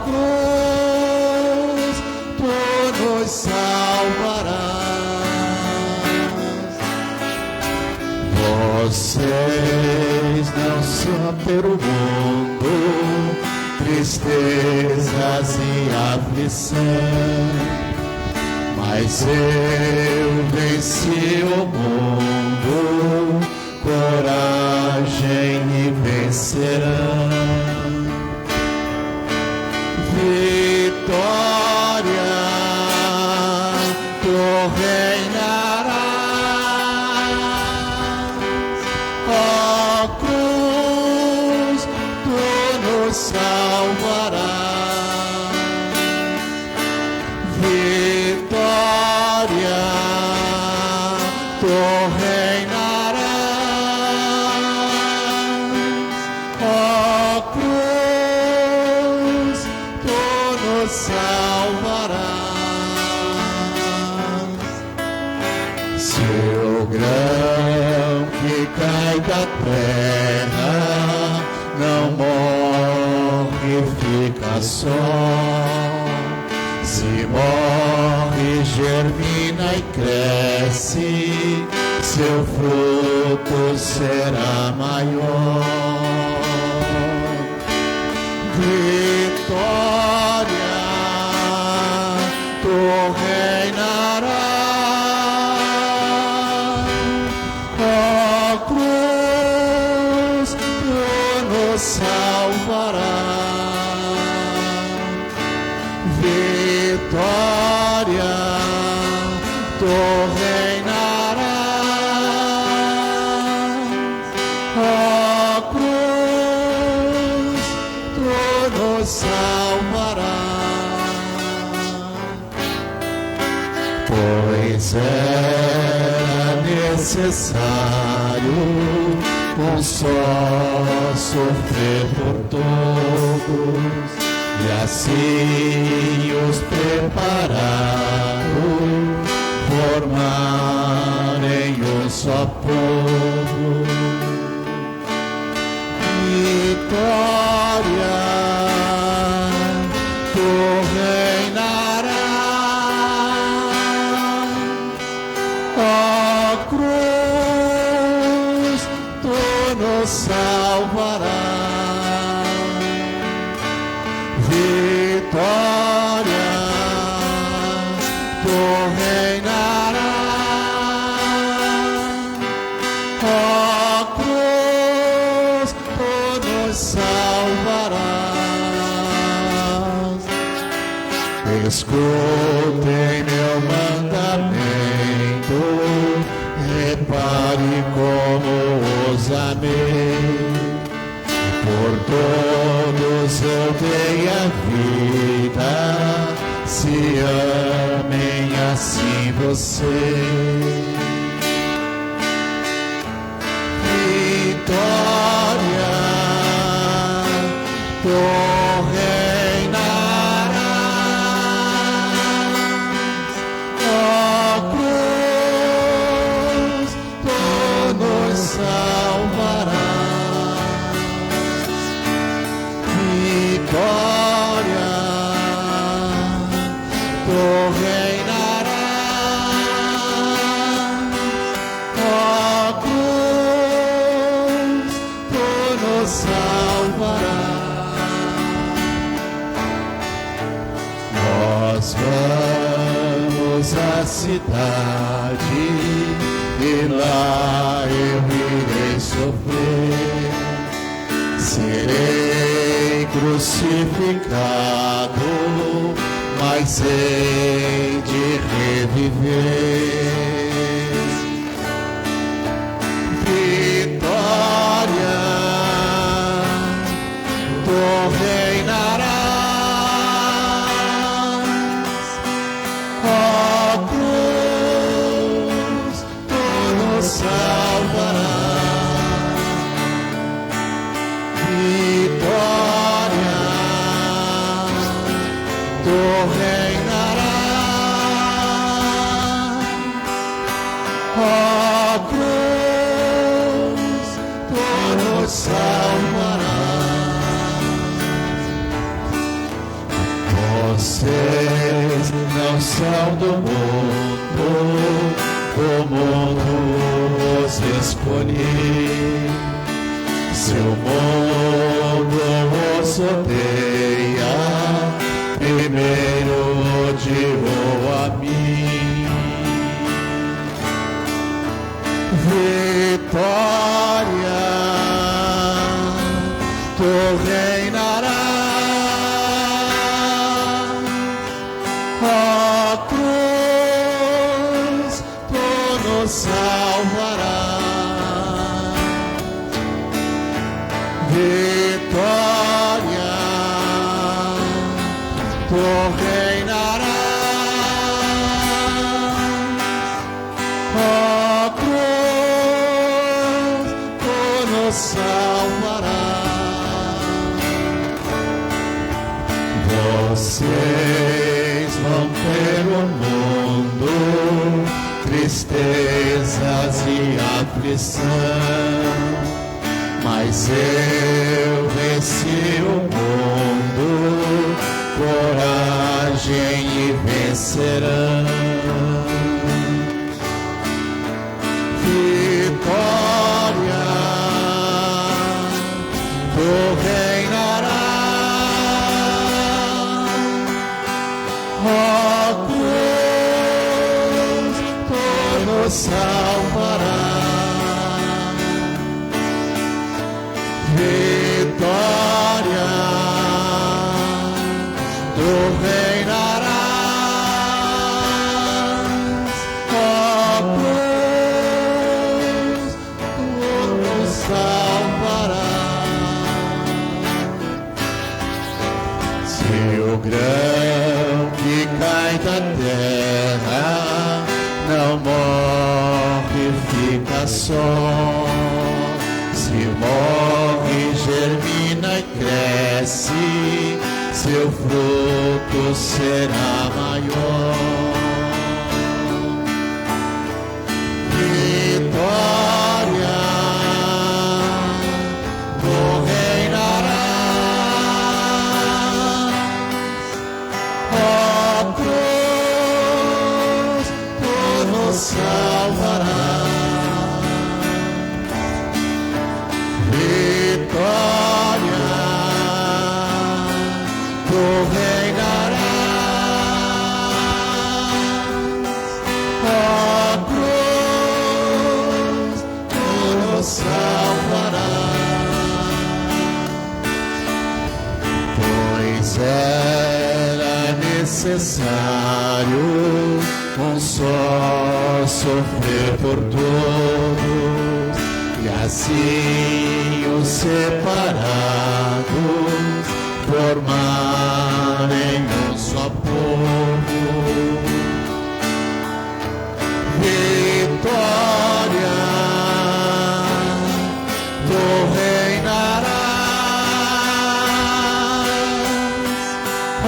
cruz, tu nos salvarás. Vocês não são pelo mundo, tristezas e aflição, mas eu venci o mundo, coragem e vencerão. Vitória, tu reinarás, ó cruz, tu nos salvarás. Se o grão que cai da terra não morre, fica só. Se morre, germina e cresce, seu fruto será maior. Vitória, tu reinarás, ó cruz, tu nos salvarás. Vitória, tu reinarás, ó cruz, tu nos salvarás. Pois era necessário um só sofrer por todos, e assim os prepararam, formarem um só povo. Vitória, tu reinarás, ó cruz, tu nos salvarás. Vitória, tu reinarás, ó cruz, tu nos salvarás. Escutem meu mandamento, repare como os amei. Por todos eu dei a vida, se amem assim vocês. Vitória, tu reinarás, ó cruz, tu nos salvarás. Vitória, tu reinarás, ó cruz, tu nos salvarás. Nós vamos à cidade e lá eu irei sofrer. Serei crucificado, mas hei de reviver. Vitória, tu reinarás, ó cruz, tu nos salvarás. Vitória, tu reinarás, ó cruz, tu nos salvarás. Vocês não são do mundo, o mundo os escolhe. Se o mundo os odeia, primeiro odiou a mim. Vitória, tu reinarás, ó cruz, tu nos salvarás. Vitória, tu reinarás, ó nos salvará. Vocês vão pelo mundo, tristezas e aflição, mas eu venci o mundo, coragem e vencerão. Vitória, tu reinarás, ó cruz, tu nos salvarás. Vitória, tu reinarás, ó cruz, tu nos salvarás. Se o grão que cai da terra não morre, fica só. Se morre, germina e cresce, seu fruto será maior. Vitória, tu reinarás, ó cruz, tu nos salvarás. Vitória, tu reinarás, ó cruz, tu nos salvarás. Pois era necessário um só sofrer por todos, e assim os separados formarem um só povo. Vitória, tu reinarás, ó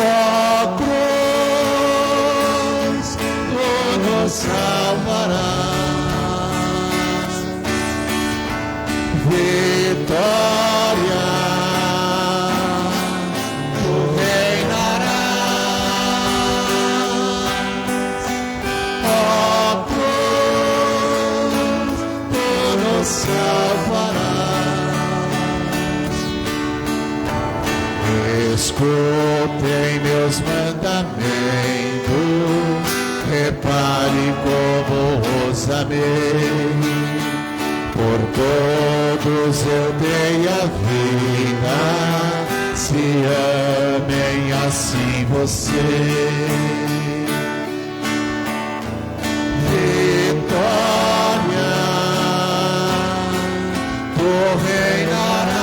cruz, tu nos salvarás. Vitória, tu reinarás, ó cruz, tu nos salvarás. Escutem meus mandamentos, reparem como os amei. Por todos eu dei a vida, se amem assim vocês. Vitória, tu reinarás,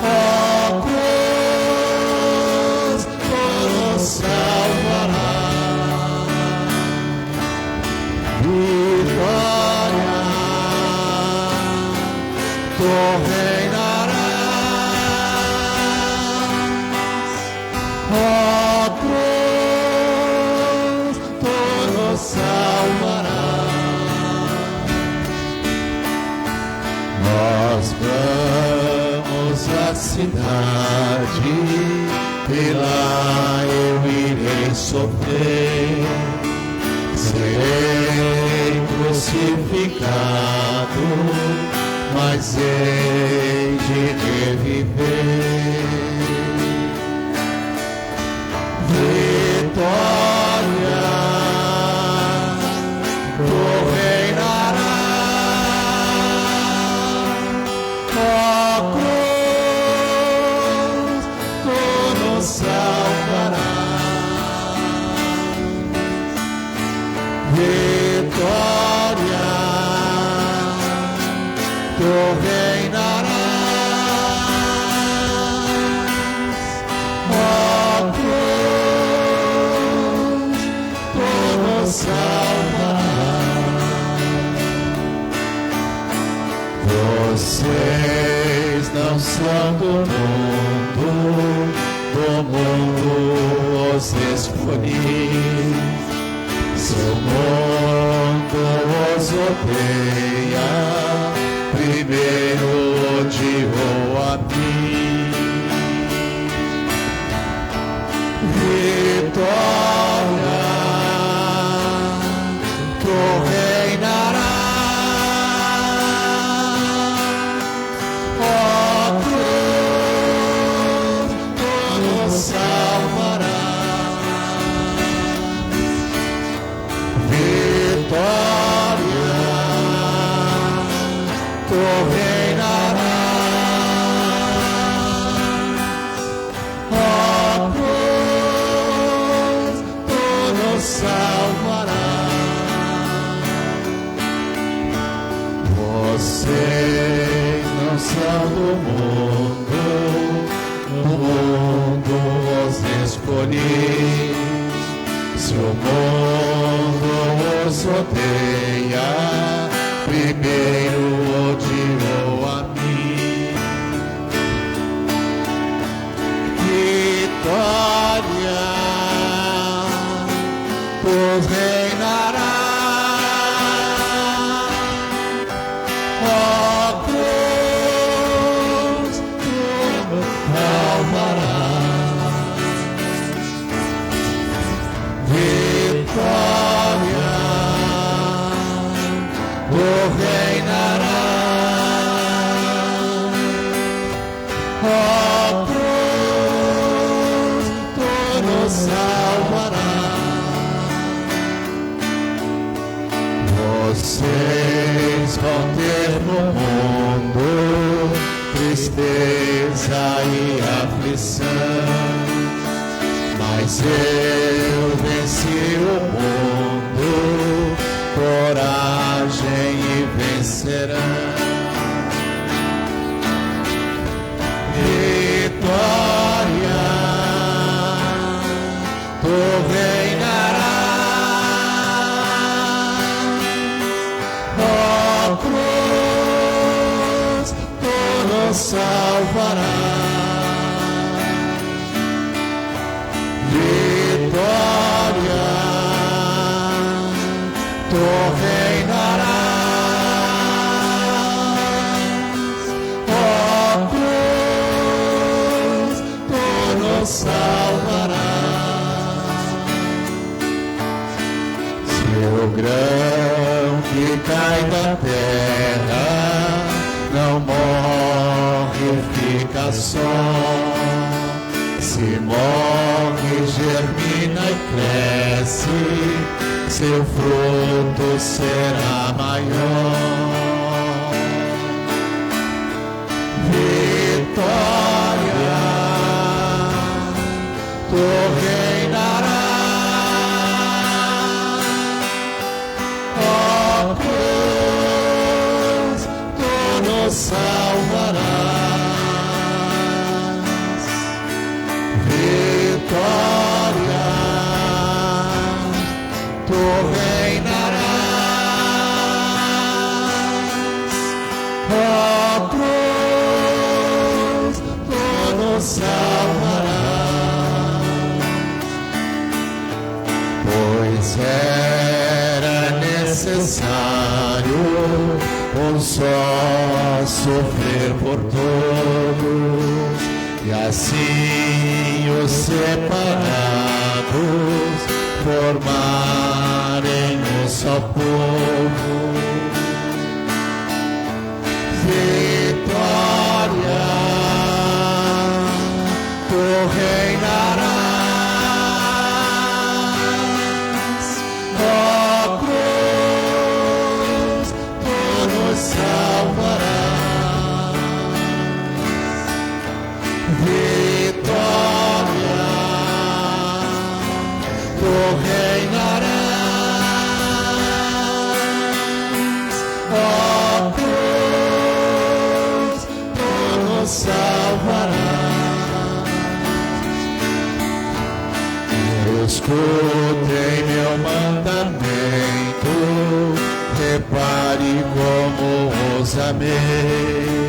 ó cruz, tu nos salvarás. Vitória, tu reinarás, ó cruz, tu nos salvarás. Nós vamos à cidade, e lá eu irei sofrer. Serei crucificado, mas hei de reviver. Vitória, tu reinarás, ó cruz, tu nos salvarás. Vitória, tu reinarás, ó cruz, tu nos salvarás. Vocês não são do mundo os escolhi. Se o mundo os odeia, primeiro odiou a mim. Vitória, tu reinarás, ó cruz, tu nos salvarás. Vitória, tu reinarás, ó cruz, tu nos salvarás. Vocês não são do mundo os escolhi. Se o mundo os odeia, primeiro odiou a mim. Vitória, tu reinarás, ó cruz, tu nos salvarás. Vitória, tu reinarás, ó cruz, tu nos salvarás. Vocês vão ter no mundo tristeza e aflição, mas eu venci o mundo, coragem e vencerão. Vitória, tu reinarás, ó cruz, tu nos salvarás. Vitória, tu reinarás, ó cruz, tu nos salvarás. Se o grão que cai da terra não morre, fica só. Se morre, germina e cresce, seu fruto será maior. Vitória, tu reinarás, ó cruz, tu nos salvarás. Vitória, tu reinarás, ó cruz, tu nos salvarás. Pois era necessário um só sofrer por todos, e assim os separados formarem um só povo. Vitória, tu reinarás, ó cruz, tu nos salvarás. Vitória, tu reinarás, ó cruz, tu nos salvarás. Escutem meu mandamento, repare como os amei.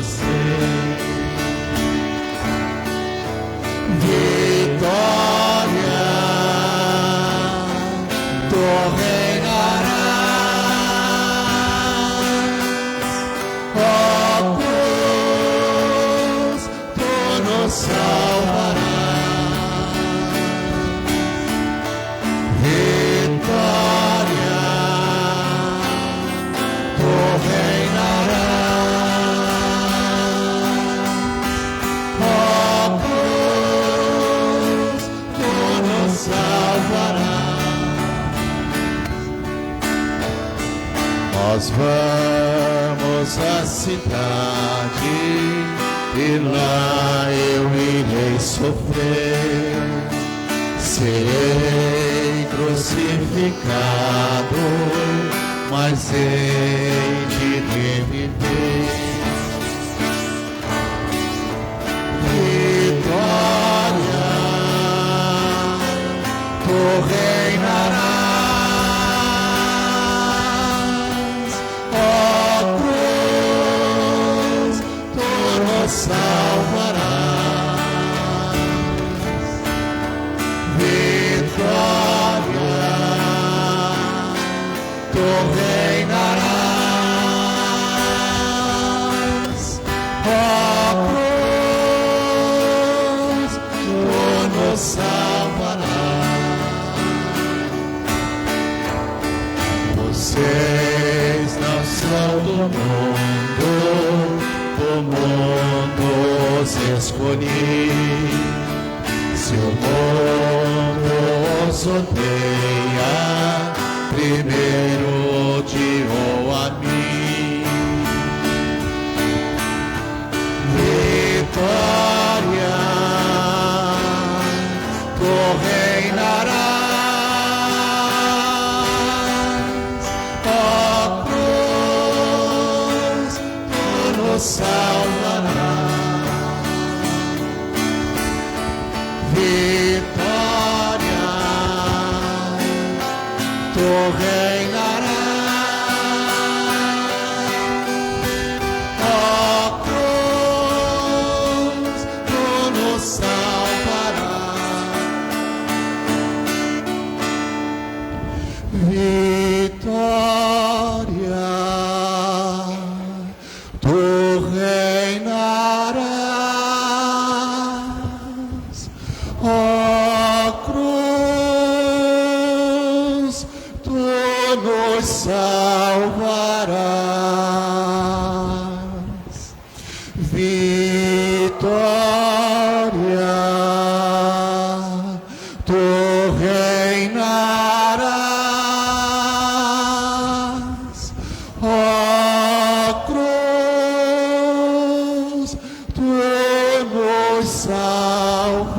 você. Vitória, tu reinarás, ó cruz, tu nos salvarás. Vitória, tu reinarás, ó cruz, tu nos salvarás. Nós vamos à cidade e lá eu irei sofrer, serei crucificado, mas hei de reviver. Vitória, tu reinarás, ó cruz, tu nos salvarás. Vitória, tu reinarás, ó cruz, tu nos salvarás. Vocês não são do mundo, o mundo os escolhi. Se o mundo os odeia, primeiro odiou a mim. Vitória, tu reinarás, ó cruz, tu nos salvarás. Vitória, tu reinarás, ó cruz, tu nos salvarás. Vitória, tu reinarás, ó cruz, tu nos salvarás. Vitória, tu reinarás, ó cruz, tu nos salvarás.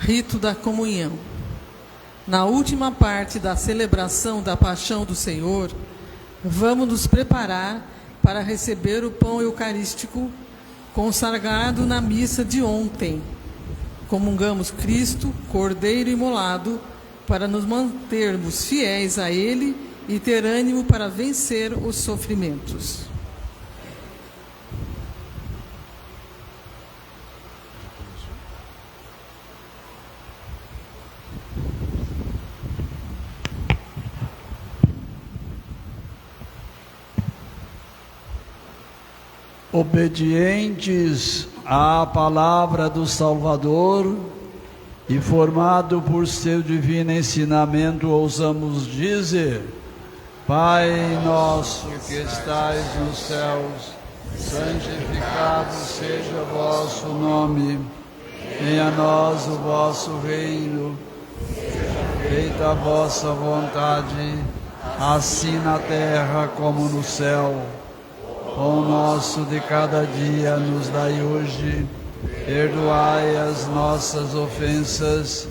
Rito da comunhão. Na última parte da celebração da Paixão do Senhor, vamos nos preparar para receber o pão eucarístico consagrado na missa de ontem. Comungamos Cristo, Cordeiro imolado, para nos mantermos fiéis a Ele e ter ânimo para vencer os sofrimentos. Obedientes à palavra do Salvador e formado por seu divino ensinamento, ousamos dizer: Pai nosso que estais nos céus, santificado seja o vosso nome. Venha a nós o vosso reino. Feita a vossa vontade, assim na terra como no céu. Pão nosso de cada dia nos dai hoje. Perdoai as nossas ofensas,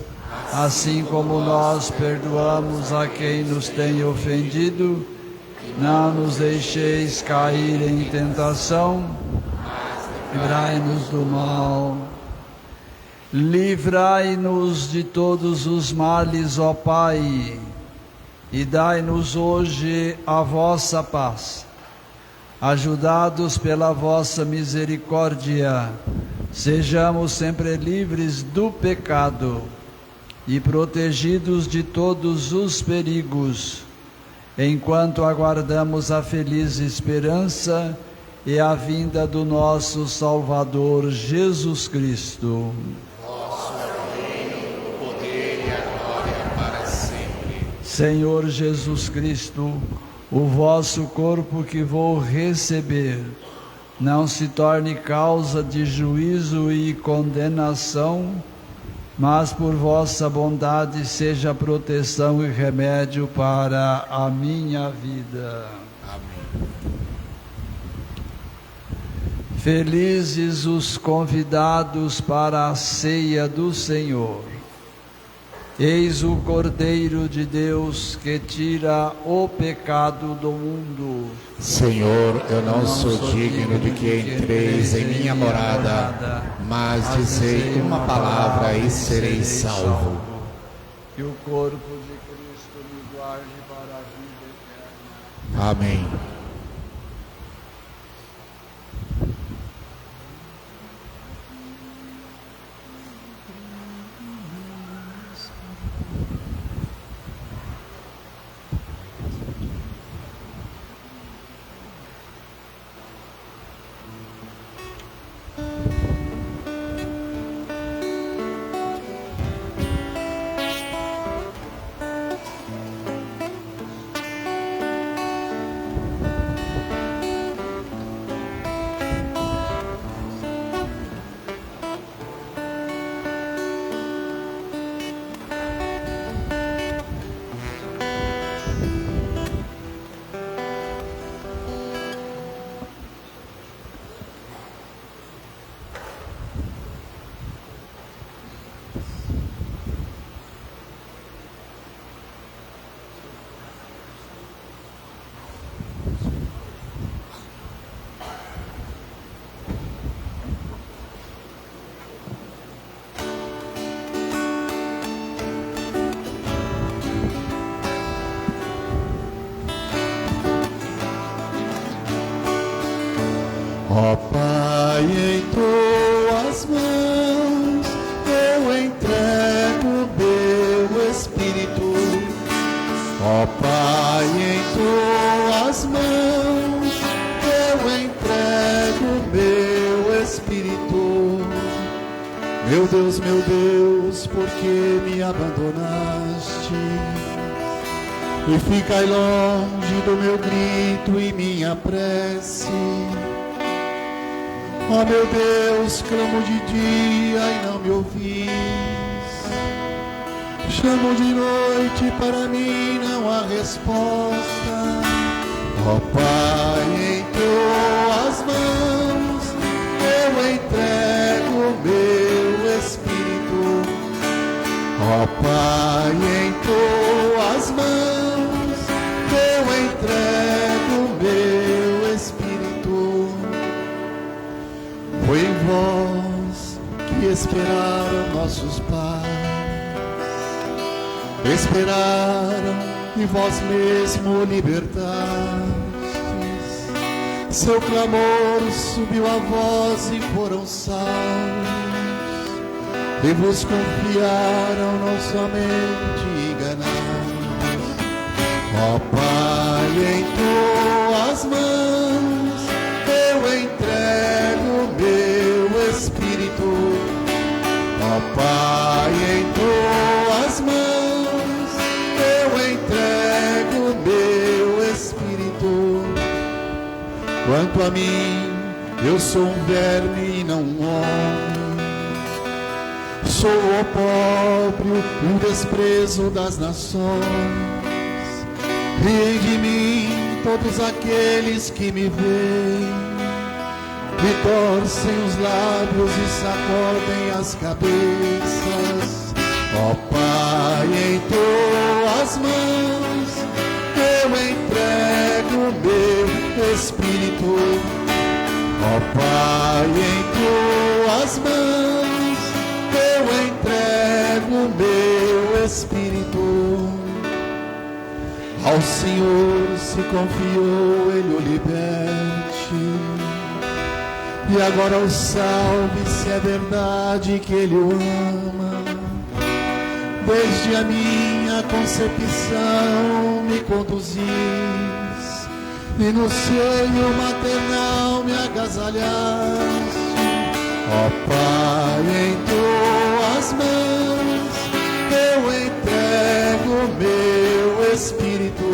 assim como nós perdoamos a quem nos tem ofendido. Não nos deixeis cair em tentação, livrai-nos do mal. Livrai-nos de todos os males, ó Pai, e dai-nos hoje a vossa paz. Ajudados pela vossa misericórdia, sejamos sempre livres do pecado e protegidos de todos os perigos, enquanto aguardamos a feliz esperança e a vinda do nosso Salvador Jesus Cristo. Vosso é o reino, o poder e a glória para sempre. Senhor Jesus Cristo, o vosso corpo que vou receber não se torne causa de juízo e condenação, mas por vossa bondade seja proteção e remédio para a minha vida. Amém. Felizes os convidados para a ceia do Senhor. Eis o Cordeiro de Deus que tira o pecado do mundo. Senhor, eu não sou digno de que entreis em minha morada, mas dizei uma palavra e serei salvo. Que o corpo de Cristo me guarde para a vida eterna. Amém. Ó Pai, em tuas mãos eu entrego meu espírito. Ó Pai, em tuas mãos eu entrego meu espírito. Meu Deus, por que me abandonaste? E ficai longe do meu grito e minha prece. Ó meu Deus, clamo de dia e não me ouvis. Chamo de noite, para mim não há resposta. Ó Pai, em tuas mãos eu entrego meu espírito. Pai, em tuas mãos eu entrego meu espírito. Foi em vós que esperaram nossos pais, esperaram e vós mesmo libertastes. Seu clamor subiu a voz e foram salvos, e vos confiaram não somente enganados. Ó Pai, em tuas mãos eu entrego meu espírito. Ó Pai, em tuas mãos eu entrego meu espírito. Quanto a mim, eu sou um verme e não um homem. Sou o opróbrio e o desprezo das nações. Riem de mim todos aqueles que me veem, me torcem os lábios e sacodem as cabeças. Ó Pai, em tuas mãos eu entrego meu espírito. Ó Pai, em tuas mãos eu entrego meu espírito. Ao Senhor se confiou, Ele o liberte, e agora o salve, se é verdade que Ele o ama. Desde a minha concepção me conduzis, e no seio maternal me agasalhaste. Ó Pai, em tuas mãos eu entrego meu espírito.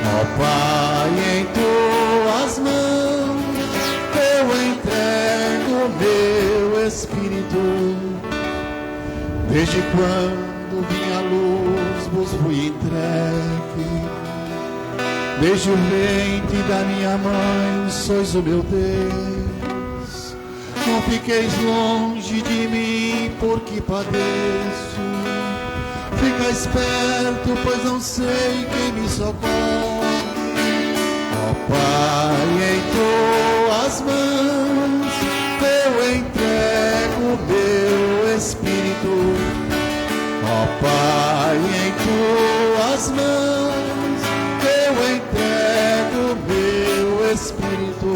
Ó Pai, em tuas mãos eu entrego meu espírito. Desde quando vim à luz vos fui entregue, desde o ventre da minha mãe sois o meu Deus. Não fiqueis longe de mim, porque padeço. Fica esperto, pois não sei quem me socorre. Ó Pai, em tuas mãos eu entrego meu espírito. Ó Pai, em tuas mãos eu entrego meu espírito.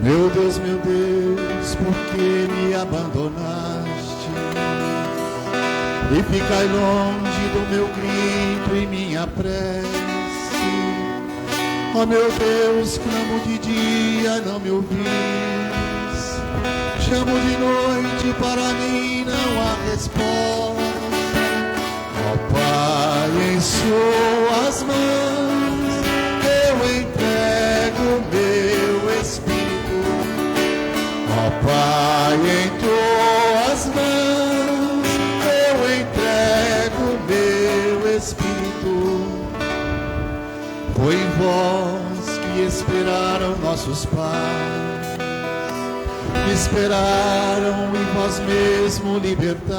Meu Deus, por que me abandonaste? E ficai longe do meu grito e minha prece. Ó meu Deus, clamo de dia, não me ouvis. Chamo de noite, para mim não há resposta. Ó Pai, em suas mãos eu entrego meu espírito. Ó Pai, em tuas mãos eu entrego meu espírito. Foi em vós que esperaram nossos pais, esperaram e vós mesmo libertastes.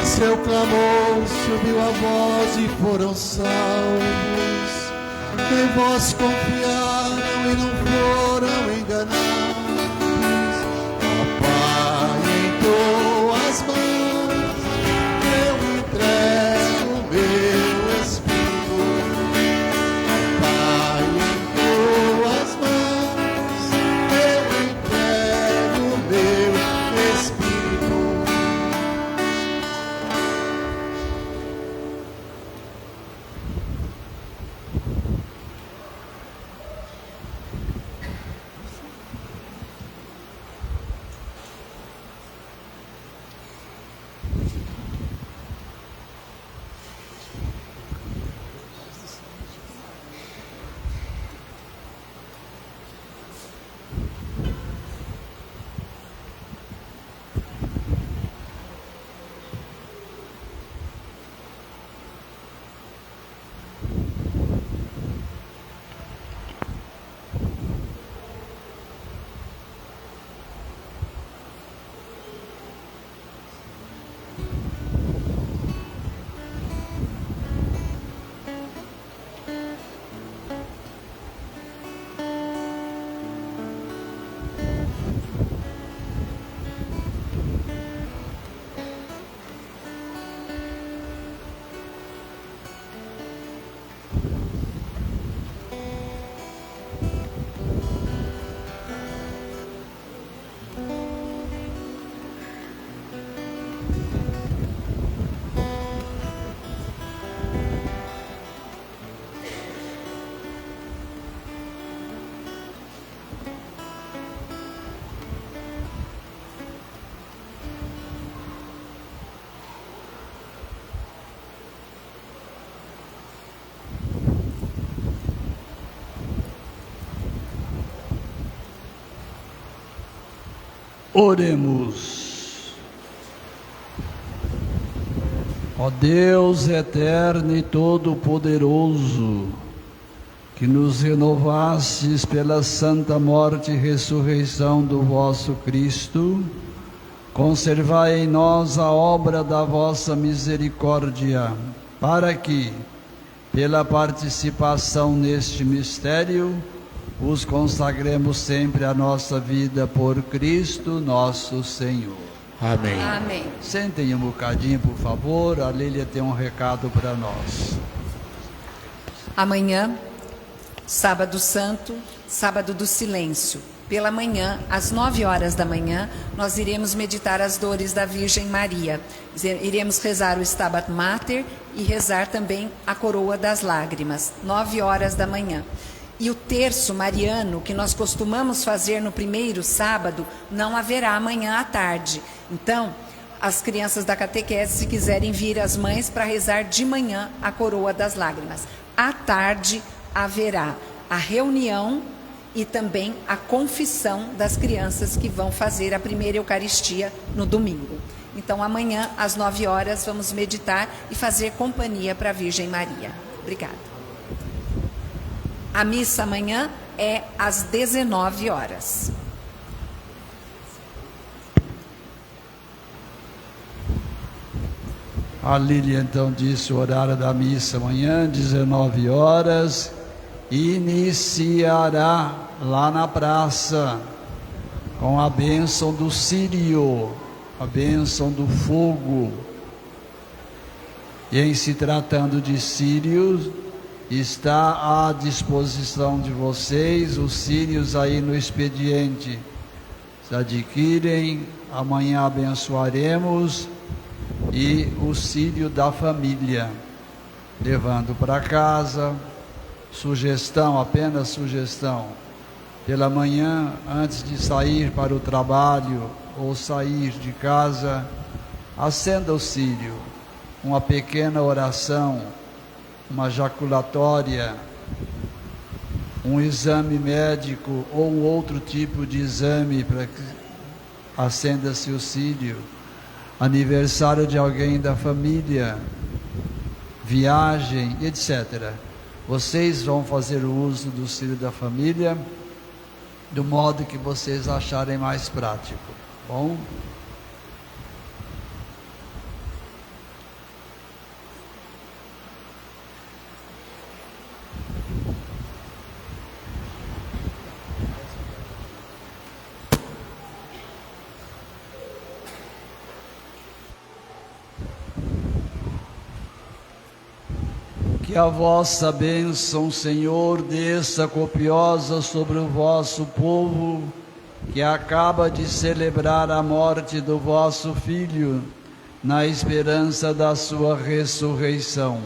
Seu clamor subiu a voz e foram salvos. Em vós confiaram e não foram enganados. Ó Pai, em tuas mãos eu entrego meu espírito. Ó Pai, em tuas mãos eu entrego meu espírito. Oremos. Ó Deus eterno e todo-poderoso, que nos renovastes pela santa morte e ressurreição do vosso Cristo, conservai em nós a obra da vossa misericórdia, para que, pela participação neste mistério, os consagremos sempre a nossa vida por Cristo nosso Senhor. Amém. Amém. Sentem um bocadinho, por favor. A Lília tem um recado para nós. Amanhã, sábado santo, sábado do silêncio. Pela manhã, às 9 horas da manhã, nós iremos meditar as dores da Virgem Maria. Iremos rezar o Stabat Mater e rezar também a Coroa das Lágrimas, 9 horas da manhã. E o terço mariano, que nós costumamos fazer no primeiro sábado, não haverá amanhã à tarde. Então, as crianças da catequese, se quiserem vir as mães para rezar de manhã a Coroa das Lágrimas. À tarde haverá a reunião e também a confissão das crianças que vão fazer a primeira Eucaristia no domingo. Então, amanhã, às 9 horas, vamos meditar e fazer companhia para a Virgem Maria. Obrigada. A missa amanhã é às 19 horas. A Lília então disse o horário da missa amanhã, 19 horas, iniciará lá na praça com a bênção do círio, a bênção do fogo. E em se tratando de círios, está à disposição de vocês os círios aí no expediente. Se adquirem, amanhã abençoaremos, e o círio da família, levando para casa. Sugestão, apenas sugestão, pela manhã, antes de sair para o trabalho ou sair de casa, acenda o círio, uma pequena oração, uma jaculatória, um exame médico ou um outro tipo de exame para que acenda-se o círio, aniversário de alguém da família, viagem, etc. Vocês vão fazer o uso do círio da família do modo que vocês acharem mais prático, bom? Que a vossa bênção, Senhor, desça copiosa sobre o vosso povo, que acaba de celebrar a morte do vosso Filho, na esperança da sua ressurreição.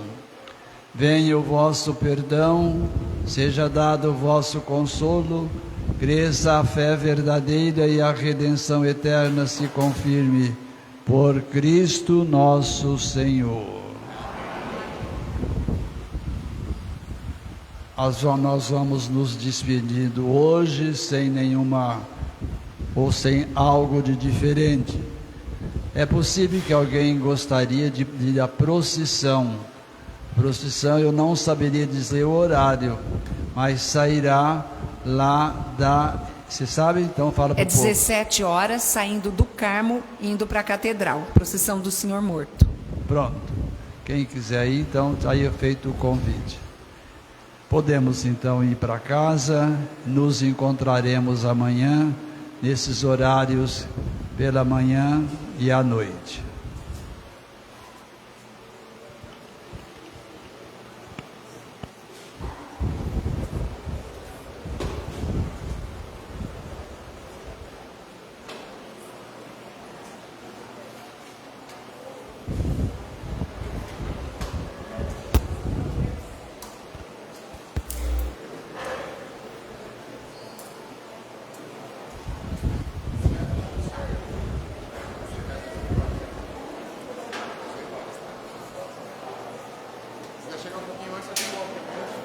Venha o vosso perdão, seja dado o vosso consolo, cresça a fé verdadeira e a redenção eterna se confirme. Por Cristo nosso Senhor. Nós vamos nos despedindo hoje sem nenhuma ou sem algo de diferente. É possível que alguém gostaria de ir à procissão. Procissão eu não saberia dizer o horário, mas sairá lá da... Você sabe? Então fala para o povo. 17 horas, saindo do Carmo, indo para a Catedral. Procissão do Senhor Morto. Pronto. Quem quiser ir, então está aí feito o convite. Podemos então ir para casa, nos encontraremos amanhã, nesses horários, pela manhã e à noite. Chegar um pouquinho antes, eu volto.